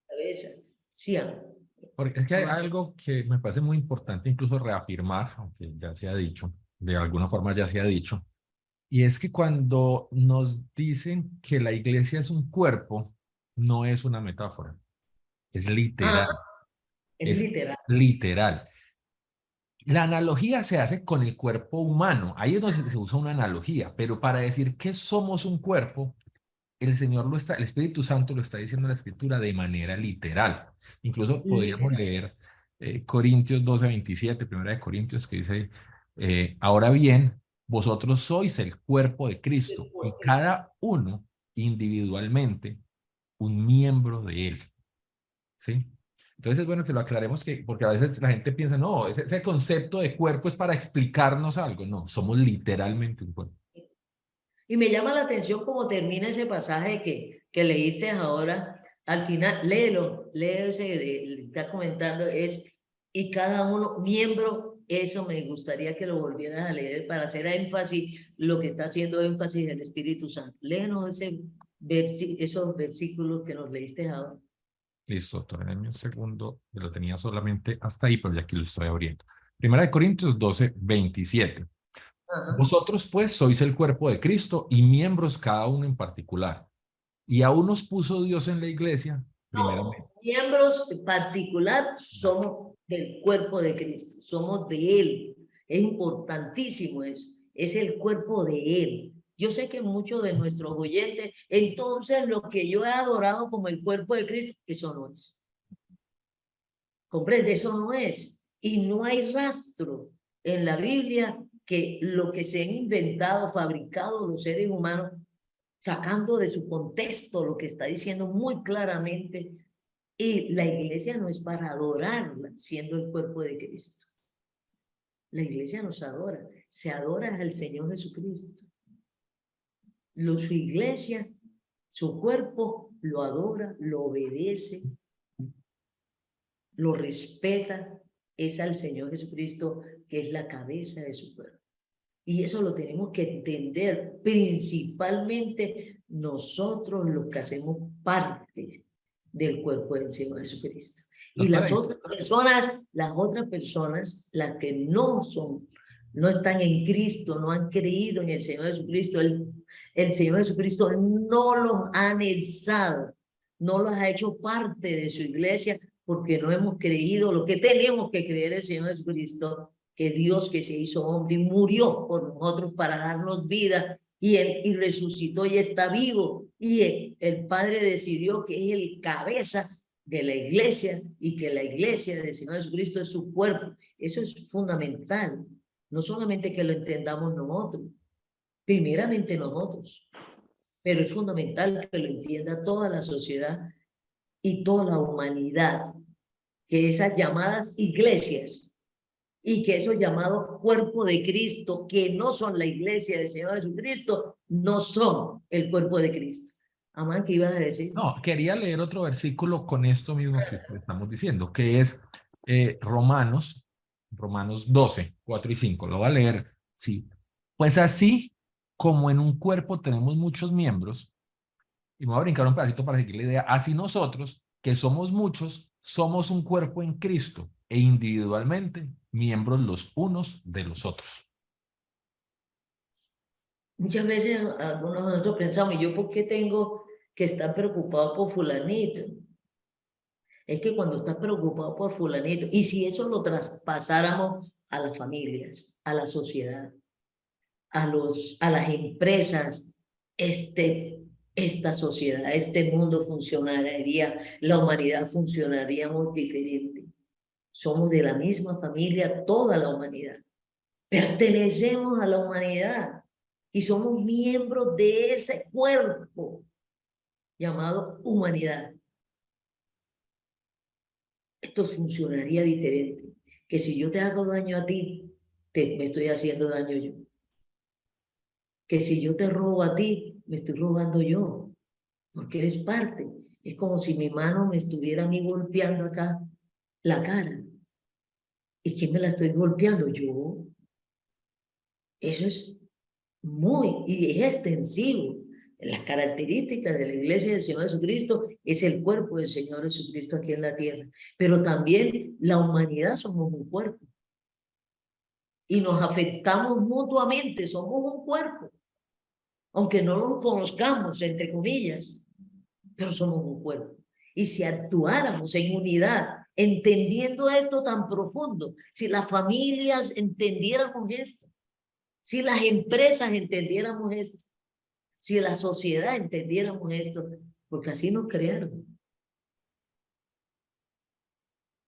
Cabeza. Sí, porque es que hay algo que me parece muy importante incluso reafirmar, aunque ya se ha dicho, de alguna forma ya se ha dicho, y es que cuando nos dicen que la iglesia es un cuerpo, no es una metáfora, es literal, es es literal. literal. La analogía se hace con el cuerpo humano, ahí es donde se usa una analogía, pero para decir que somos un cuerpo, el Señor lo está, el Espíritu Santo lo está diciendo en la Escritura de manera literal. Incluso podríamos leer Corintios 12:27, primera de Corintios, que dice, ahora bien, vosotros sois el cuerpo de Cristo y cada uno individualmente un miembro de él. ¿Sí? Entonces es bueno que lo aclaremos, porque a veces la gente piensa, no, ese concepto de cuerpo es para explicarnos algo. No, somos literalmente un cuerpo. Y me llama la atención cómo termina ese pasaje que leíste ahora. Al final, léelo ese que está comentando, y cada uno, miembro, eso me gustaría que lo volvieras a leer para hacer énfasis, lo que está haciendo énfasis el Espíritu Santo. Léenos esos versículos que nos leíste ahora. Listo, doctor, denme un segundo, que lo tenía solamente hasta ahí, pero ya aquí lo estoy abriendo. Primera de Corintios 12:27. Ajá. Vosotros pues sois el cuerpo de Cristo y miembros cada uno en particular. Y aún nos puso Dios en la iglesia, primeramente. No, miembros en particular somos del cuerpo de Cristo, somos de Él. Es importantísimo eso, es el cuerpo de Él. Yo sé que muchos de nuestros oyentes, entonces lo que yo he adorado como el cuerpo de Cristo, eso no es. ¿Comprende? Eso no es. Y no hay rastro en la Biblia que lo que se han inventado, fabricado los seres humanos, sacando de su contexto lo que está diciendo muy claramente. Y la iglesia no es para adorarla, siendo el cuerpo de Cristo. La iglesia nos adora, se adora al Señor Jesucristo. Su iglesia, su cuerpo, lo adora, lo obedece, lo respeta, es al Señor Jesucristo, que es la cabeza de su cuerpo. Y eso lo tenemos que entender, principalmente nosotros los que hacemos parte del cuerpo del Señor Jesucristo. Y las otras personas, las que no están en Cristo, no han creído en el Señor Jesucristo, el Señor Jesucristo no los ha anexado, no los ha hecho parte de su iglesia, porque no hemos creído lo que tenemos que creer el Señor Jesucristo, que Dios que se hizo hombre y murió por nosotros para darnos vida, y resucitó y está vivo, y el Padre decidió que es el cabeza de la iglesia, y que la iglesia del Señor Jesucristo es su cuerpo. Eso es fundamental, no solamente que lo entendamos nosotros, primeramente nosotros, pero es fundamental que lo entienda toda la sociedad y toda la humanidad, que esas llamadas iglesias y que esos llamados cuerpo de Cristo, que no son la iglesia del Señor Jesucristo, no son el cuerpo de Cristo. Amán, ¿qué ibas a decir? No, quería leer otro versículo con esto mismo que estamos diciendo, que es Romanos 12:4 y 5. Lo voy a leer, sí. Pues así como en un cuerpo tenemos muchos miembros, y me voy a brincar un pedacito para seguir la idea, así nosotros, que somos muchos, somos un cuerpo en Cristo e individualmente miembros los unos de los otros. Muchas veces algunos de nosotros pensamos, ¿y yo por qué tengo que estar preocupado por fulanito? Es que cuando estás preocupado por fulanito, y si eso lo traspasáramos a las familias, a la sociedad, a las empresas, esta sociedad, este mundo funcionaría, la humanidad funcionaríamos diferente. Somos de la misma familia, toda la humanidad. Pertenecemos a la humanidad y somos miembros de ese cuerpo llamado humanidad. Esto funcionaría diferente. Que si yo te hago daño a ti, me estoy haciendo daño yo. Que si yo te robo a ti, me estoy robando yo, porque eres parte. Es como si mi mano me estuviera a mí golpeando acá la cara. ¿Y quién me la estoy golpeando? Yo. Eso es y es extensivo. Las características de la iglesia del Señor Jesucristo es el cuerpo del Señor Jesucristo aquí en la tierra. Pero también la humanidad somos un cuerpo. Y nos afectamos mutuamente, somos un cuerpo. Aunque no lo conozcamos, entre comillas, pero somos un cuerpo. Y si actuáramos en unidad, entendiendo esto tan profundo, si las familias entendiéramos esto, si las empresas entendiéramos esto, si la sociedad entendiéramos esto, porque así nos crearon.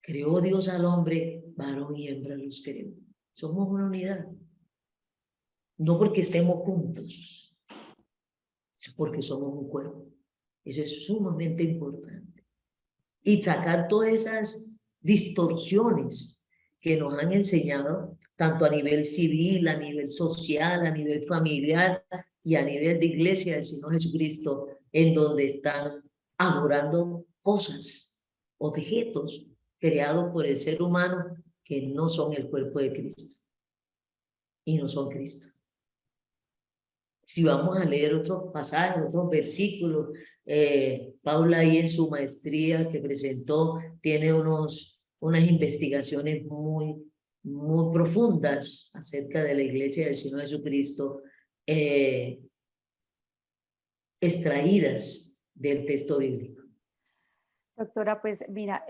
Creó Dios al hombre, varón y hembra los creó. Somos una unidad. No porque estemos juntos, es porque somos un cuerpo. Eso es sumamente importante. Y sacar todas esas distorsiones que nos han enseñado, tanto a nivel civil, a nivel social, a nivel familiar y a nivel de iglesia del Señor Jesucristo, en donde están adorando cosas, objetos creados por el ser humano que no son el cuerpo de Cristo y no son Cristo. Si vamos a leer otros pasajes, otros versículos, Paula ahí en su maestría que presentó tiene unas investigaciones muy profundas acerca de la iglesia del Señor Jesucristo, extraídas del texto bíblico. Doctora, pues mira,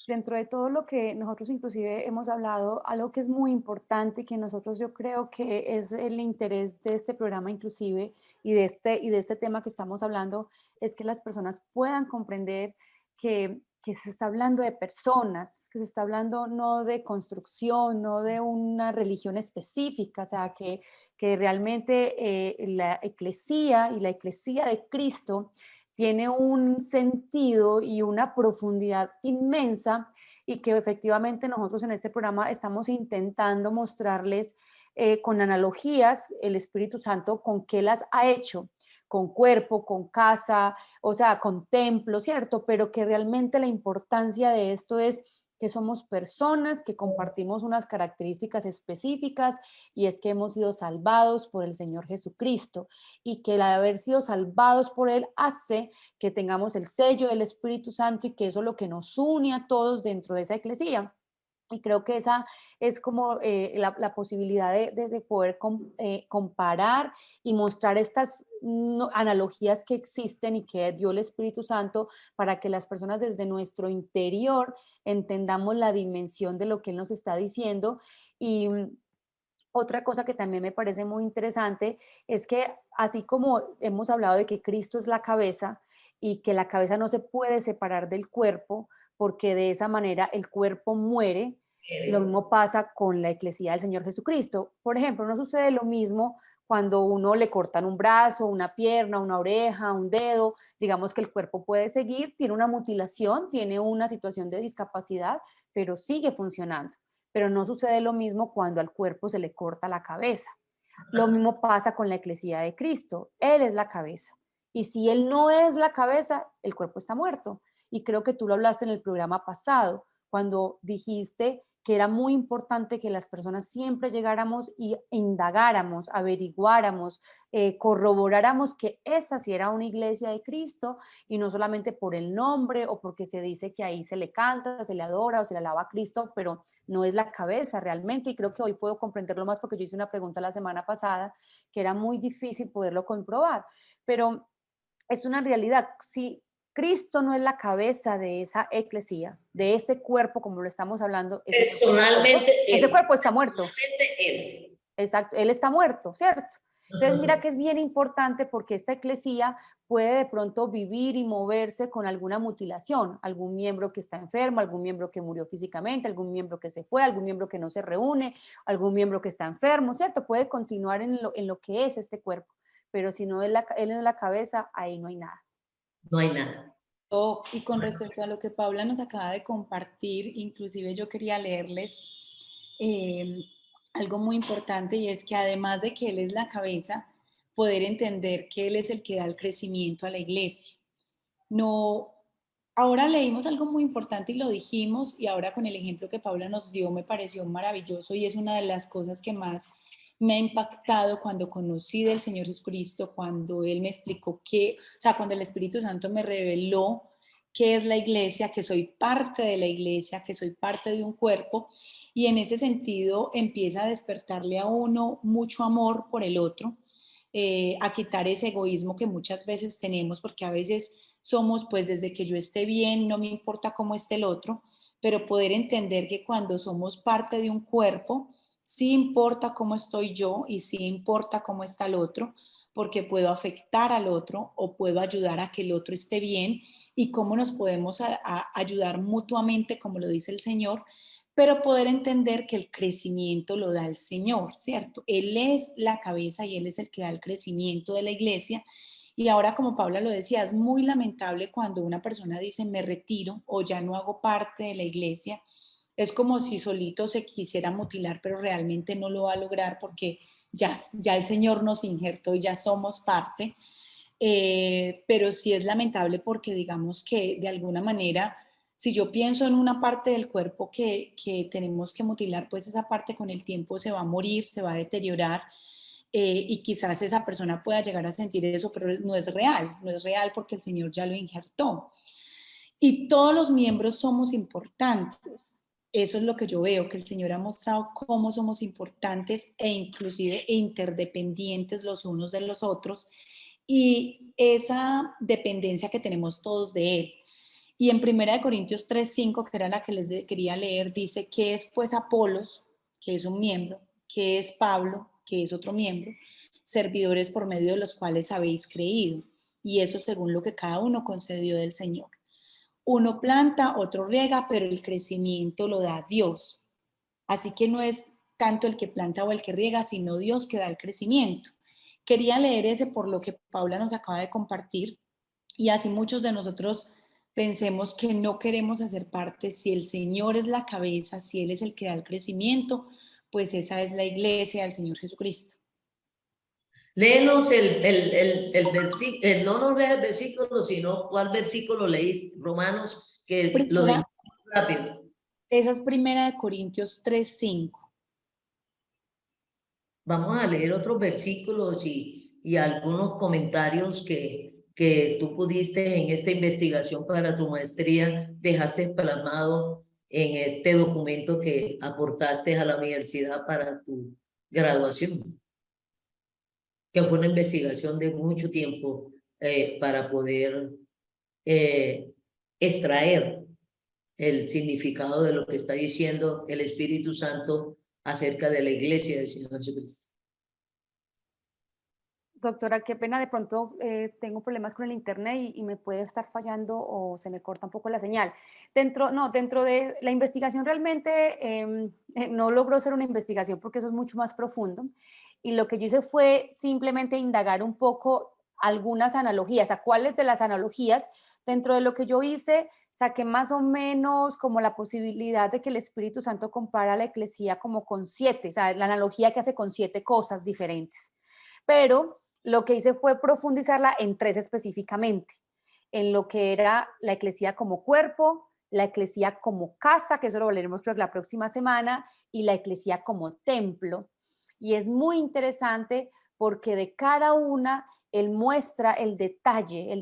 dentro de todo lo que nosotros inclusive hemos hablado, algo que es muy importante y que nosotros yo creo que es el interés de este programa inclusive y de este tema que estamos hablando, es que las personas puedan comprender que se está hablando de personas, que se está hablando no de construcción, no de una religión específica, o sea, que realmente la eclesía y la eclesía de Cristo tiene un sentido y una profundidad inmensa y que efectivamente nosotros en este programa estamos intentando mostrarles con analogías el Espíritu Santo con qué las ha hecho, con cuerpo, con casa, o sea, con templo, ¿cierto? Pero que realmente la importancia de esto es que somos personas que compartimos unas características específicas y es que hemos sido salvados por el Señor Jesucristo y que el haber sido salvados por Él hace que tengamos el sello del Espíritu Santo y que eso es lo que nos une a todos dentro de esa eclesía. Y creo que esa es como la posibilidad de poder comparar y mostrar estas analogías que existen y que dio el Espíritu Santo para que las personas desde nuestro interior entendamos la dimensión de lo que Él nos está diciendo. Y otra cosa que también me parece muy interesante es que así como hemos hablado de que Cristo es la cabeza y que la cabeza no se puede separar del cuerpo, porque de esa manera el cuerpo muere, lo mismo pasa con la eclesía del Señor Jesucristo. Por ejemplo, no sucede lo mismo cuando uno le cortan un brazo, una pierna, una oreja, un dedo, digamos que el cuerpo puede seguir, tiene una mutilación, tiene una situación de discapacidad, pero sigue funcionando. Pero no sucede lo mismo cuando al cuerpo se le corta la cabeza. Lo mismo pasa con la eclesía de Cristo. Él es la cabeza. Y si Él no es la cabeza, el cuerpo está muerto. Y creo que tú lo hablaste en el programa pasado, cuando dijiste que era muy importante que las personas siempre llegáramos y indagáramos, averiguáramos, corroboráramos que esa sí era una iglesia de Cristo y no solamente por el nombre o porque se dice que ahí se le canta, se le adora o se le alaba a Cristo, pero no es la cabeza realmente. Y creo que hoy puedo comprenderlo más porque yo hice una pregunta la semana pasada que era muy difícil poderlo comprobar, pero es una realidad. Si Cristo no es la cabeza de esa eclesía, de ese cuerpo como lo estamos hablando, ese cuerpo está muerto. Él. exacto, él está muerto, ¿cierto? Entonces mira Ajá. que es bien importante porque esta eclesía puede de pronto vivir y moverse con alguna mutilación, algún miembro que está enfermo, algún miembro que murió físicamente, algún miembro que se fue, algún miembro que no se reúne, algún miembro que está enfermo, ¿cierto? Puede continuar en lo que es este cuerpo, pero si no es él es la cabeza, ahí no hay nada. No hay nada. Oh, y con respecto a lo que Paula nos acaba de compartir, inclusive yo quería leerles eh, algo muy importante, y es que además de que Él es la cabeza, poder entender que Él es el que da el crecimiento a la iglesia. No, ahora leímos algo muy importante y lo dijimos, y ahora con el ejemplo que Paula nos dio me pareció maravilloso, y es una de las cosas que más me ha impactado cuando conocí del Señor Jesucristo, cuando Él me explicó o sea, cuando el Espíritu Santo me reveló qué es la iglesia, que soy parte de la iglesia, que soy parte de un cuerpo, y en ese sentido empieza a despertarle a uno mucho amor por el otro, a quitar ese egoísmo que muchas veces tenemos, porque a veces somos, pues desde que yo esté bien, no me importa cómo esté el otro, pero poder entender que cuando somos parte de un cuerpo, sí importa cómo estoy yo y sí importa cómo está el otro, porque puedo afectar al otro o puedo ayudar a que el otro esté bien, y cómo nos podemos ayudar mutuamente, como lo dice el Señor, pero poder entender que el crecimiento lo da el Señor, ¿cierto? Él es la cabeza y Él es el que da el crecimiento de la iglesia. Y ahora, como Paula lo decía, es muy lamentable cuando una persona dice me retiro o ya no hago parte de la iglesia. Es como si solito se quisiera mutilar, pero realmente no lo va a lograr porque ya el Señor nos injertó y ya somos parte. Pero sí es lamentable porque digamos que de alguna manera, si yo pienso en una parte del cuerpo que tenemos que mutilar, pues esa parte con el tiempo se va a morir, se va a deteriorar, y quizás esa persona pueda llegar a sentir eso, pero no es real, no es real porque el Señor ya lo injertó. Y todos los miembros somos importantes. Eso es lo que yo veo, que el Señor ha mostrado cómo somos importantes e inclusive interdependientes los unos de los otros, y esa dependencia que tenemos todos de Él. Y en 1 Corintios 3:5, que era la que les quería leer, dice que es pues Apolos, que es un miembro, que es Pablo, que es otro miembro, servidores por medio de los cuales habéis creído, y eso según lo que cada uno concedió del Señor. Uno planta, otro riega, pero el crecimiento lo da Dios. Así que no es tanto el que planta o el que riega, sino Dios que da el crecimiento. Quería leer ese por lo que Paula nos acaba de compartir, y así muchos de nosotros pensemos que no queremos hacer parte. Si el Señor es la cabeza, si Él es el que da el crecimiento, pues esa es la iglesia del Señor Jesucristo. Léenos el versículo, no nos leas el versículo, sino cuál versículo leíste, Romanos, que lo de rápido. Esa es 1 Corintios 3:5. Vamos a leer otros versículos y algunos comentarios que tú pudiste en esta investigación para tu maestría, dejaste plasmado en este documento que aportaste a la universidad para tu graduación, que fue una investigación de mucho tiempo para poder extraer el significado de lo que está diciendo el Espíritu Santo acerca de la iglesia del Señor Jesucristo. Doctora, qué pena, de pronto tengo problemas con el internet y me puede estar fallando o se me corta un poco la señal. Dentro de la investigación realmente no logró ser una investigación porque eso es mucho más profundo, y lo que yo hice fue simplemente indagar un poco algunas analogías, a cuáles de las analogías dentro de lo que yo hice saqué más o menos como la posibilidad de que el Espíritu Santo compara a la eclesía como con 7, o sea, la analogía que hace con 7 cosas diferentes. Pero lo que hice fue profundizarla en 3 específicamente, en lo que era la eclesía como cuerpo, la eclesía como casa, que eso lo volveremos creo que la próxima semana, y la eclesía como templo. Y es muy interesante porque de cada una él muestra el detalle,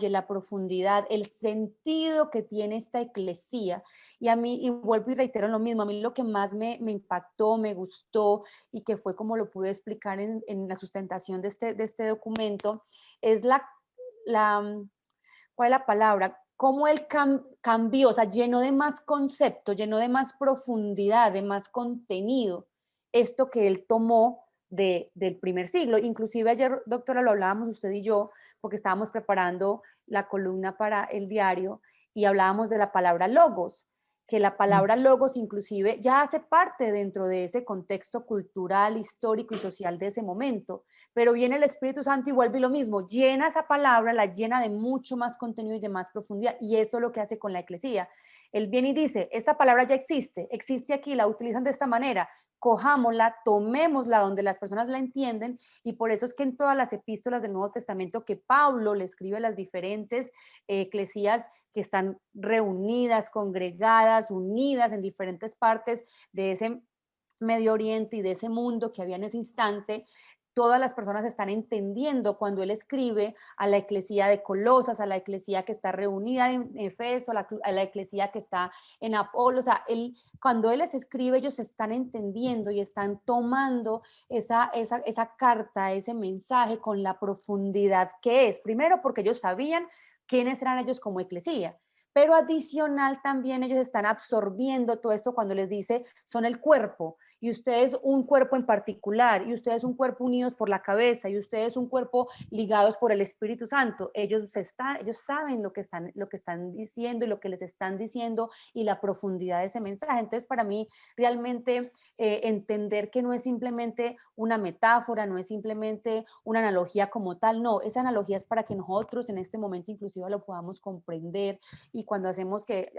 la profundidad, el sentido que tiene esta eclesía. Y a mí, y vuelvo y reitero lo mismo, a mí lo que más me impactó, me gustó, y que fue como lo pude explicar en la sustentación de este documento, es ¿cuál es la palabra? Cómo él cambió, o sea, llenó de más concepto, llenó de más profundidad, de más contenido esto que él tomó del primer siglo. Inclusive ayer, doctora, lo hablábamos usted y yo, porque estábamos preparando la columna para el diario y hablábamos de la palabra logos, que la palabra logos inclusive ya hace parte dentro de ese contexto cultural, histórico y social de ese momento, pero viene el Espíritu Santo y vuelve lo mismo, llena esa palabra, la llena de mucho más contenido y de más profundidad, y eso es lo que hace con la eclesía. Él viene y dice, esta palabra ya existe aquí, la utilizan de esta manera, cojámosla, tomémosla donde las personas la entienden, y por eso es que en todas las epístolas del Nuevo Testamento que Pablo le escribe a las diferentes eclesías que están reunidas, congregadas, unidas en diferentes partes de ese Medio Oriente y de ese mundo que había en ese instante, todas las personas están entendiendo cuando él escribe a la eclesía de Colosas, a la eclesía que está reunida en Efeso, a la eclesía que está en Apolo, o sea, cuando él les escribe, ellos están entendiendo y están tomando esa carta, ese mensaje con la profundidad que es. Primero, porque ellos sabían quiénes eran ellos como eclesía, pero adicional también ellos están absorbiendo todo esto cuando les dice, son el cuerpo, y ustedes un cuerpo en particular, y ustedes un cuerpo unidos por la cabeza, y ustedes un cuerpo ligados por el Espíritu Santo. Ellos saben lo que están diciendo y lo que les están diciendo y la profundidad de ese mensaje. Entonces, para mí, realmente entender que no es simplemente una metáfora, no es simplemente una analogía como tal, no, esa analogía es para que nosotros en este momento inclusive lo podamos comprender, y cuando hacemos que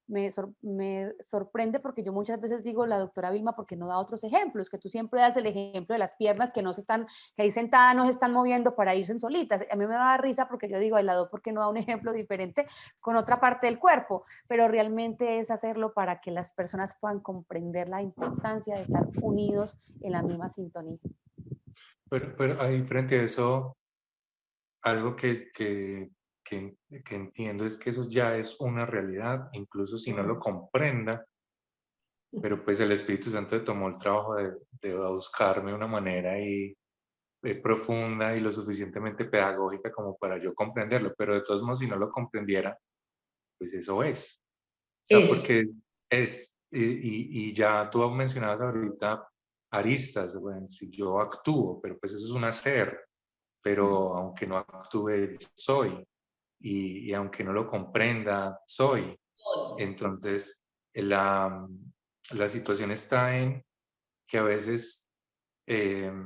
me sorprende porque yo muchas veces digo, la doctora Vilma, porque no da otros ejemplos, que tú siempre das el ejemplo de las piernas que que ahí sentadas no se están moviendo para irse solitas. A mí me va a dar risa porque yo digo, la ¿por qué no da un ejemplo diferente con otra parte del cuerpo? Pero realmente es hacerlo para que las personas puedan comprender la importancia de estar unidos en la misma sintonía. Pero ahí frente a eso, algo que entiendo es que eso ya es una realidad, incluso si no lo comprenda, pero pues el Espíritu Santo tomó el trabajo de buscarme una manera ahí profunda y lo suficientemente pedagógica como para yo comprenderlo, pero de todos modos, si no lo comprendiera, pues eso es. O sea, porque y ya tú mencionabas ahorita aristas, bueno, si yo actúo, pero pues eso es un hacer, pero aunque no actúe, soy, y aunque no lo comprenda, soy. Entonces, la situación está en que a veces, al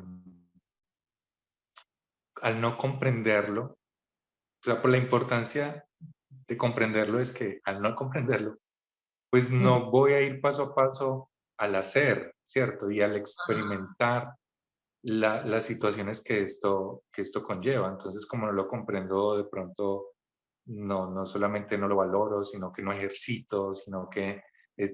no comprenderlo, o sea, por la importancia de comprenderlo es que al no comprenderlo, pues no voy a ir paso a paso al hacer, ¿cierto? Y al experimentar las situaciones que esto conlleva. Entonces, como no lo comprendo, de pronto no solamente no lo valoro, sino que no ejercito, sino que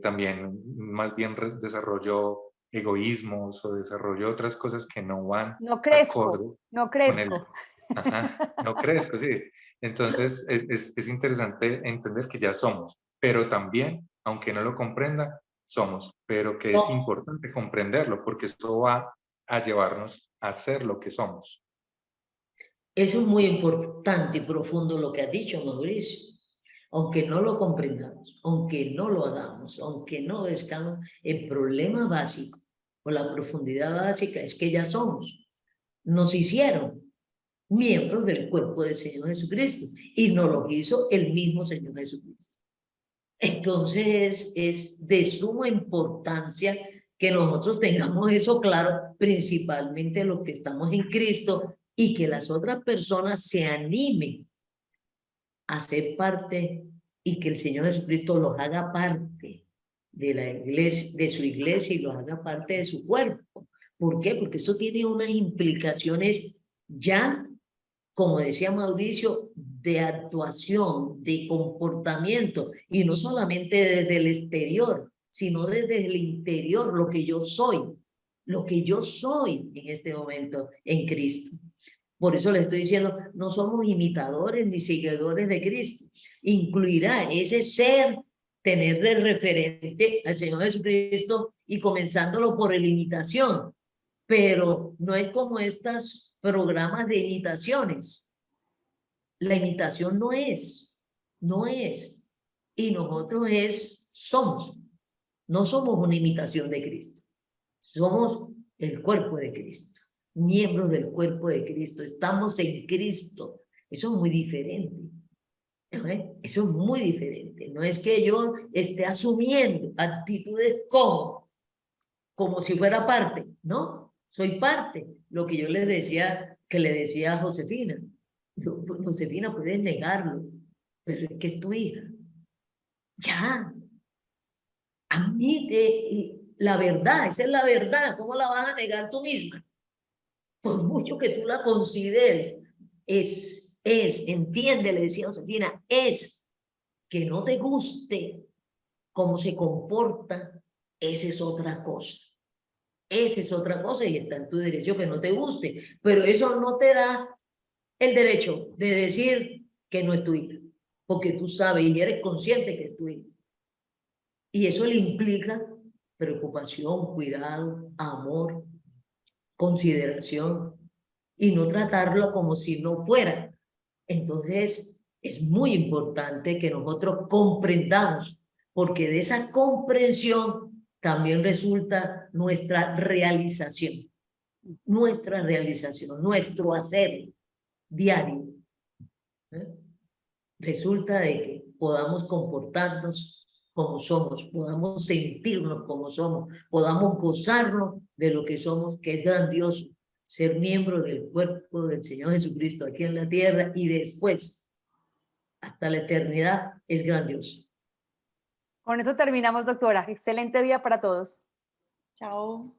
también más bien desarrollo egoísmos o desarrollo otras cosas que no van No acorde crezco, no con el... crezco. Ajá, no crezco, sí. Entonces es interesante entender que ya somos, pero también, aunque no lo comprenda, somos, pero que es No, importante comprenderlo porque eso va a llevarnos a ser lo que somos. eso es muy importante y profundo lo que ha dicho Mauricio. Aunque no lo comprendamos, aunque no lo hagamos, aunque no obedezcamos, el problema básico o la profundidad básica es que ya somos. Nos hicieron miembros del cuerpo del Señor Jesucristo y nos lo hizo el mismo Señor Jesucristo. Entonces es de suma importancia que nosotros tengamos eso claro, principalmente los que estamos en Cristo, y que las otras personas se animen a ser parte y que el Señor Jesucristo los haga parte de la iglesia, de su iglesia, y los haga parte de su cuerpo. ¿Por qué? Porque eso tiene unas implicaciones ya, como decía Mauricio, de actuación, de comportamiento, y no solamente desde el exterior, sino desde el interior, lo que yo soy en este momento en Cristo. Por eso le estoy diciendo, no somos imitadores ni seguidores de Cristo. Incluirá ese ser, tener de referente al Señor Jesucristo y comenzándolo por la imitación. Pero no es como estos programas de imitaciones. La imitación no es. Y nosotros somos. No somos una imitación de Cristo. Somos el cuerpo de Cristo, miembros del cuerpo de Cristo, estamos en Cristo. Eso es muy diferente. ¿No? Eso es muy diferente. No es que yo esté asumiendo actitudes como si fuera parte, ¿no? Soy parte. Lo que yo le decía a Josefina. Josefina, puedes negarlo, pero es que es tu hija. Ya. Admite la verdad, esa es la verdad. ¿Cómo la vas a negar tú misma? Por mucho que tú la consideres, entiende, le decía Josefina, es que no te guste cómo se comporta, esa es otra cosa. Esa es otra cosa y está en tu derecho que no te guste, pero eso no te da el derecho de decir que no es tu hija, porque tú sabes y eres consciente que es tu hija. Y eso le implica preocupación, cuidado, amor, consideración, y no tratarlo como si no fuera. Entonces, es muy importante que nosotros comprendamos, porque de esa comprensión también resulta nuestra realización, nuestro hacer diario. Resulta de que podamos comportarnos como somos, podamos sentirnos como somos, podamos gozarnos de lo que somos, que es grandioso, ser miembro del cuerpo del Señor Jesucristo aquí en la tierra y después, hasta la eternidad, es grandioso. Con eso terminamos, doctora. Excelente día para todos. Chao.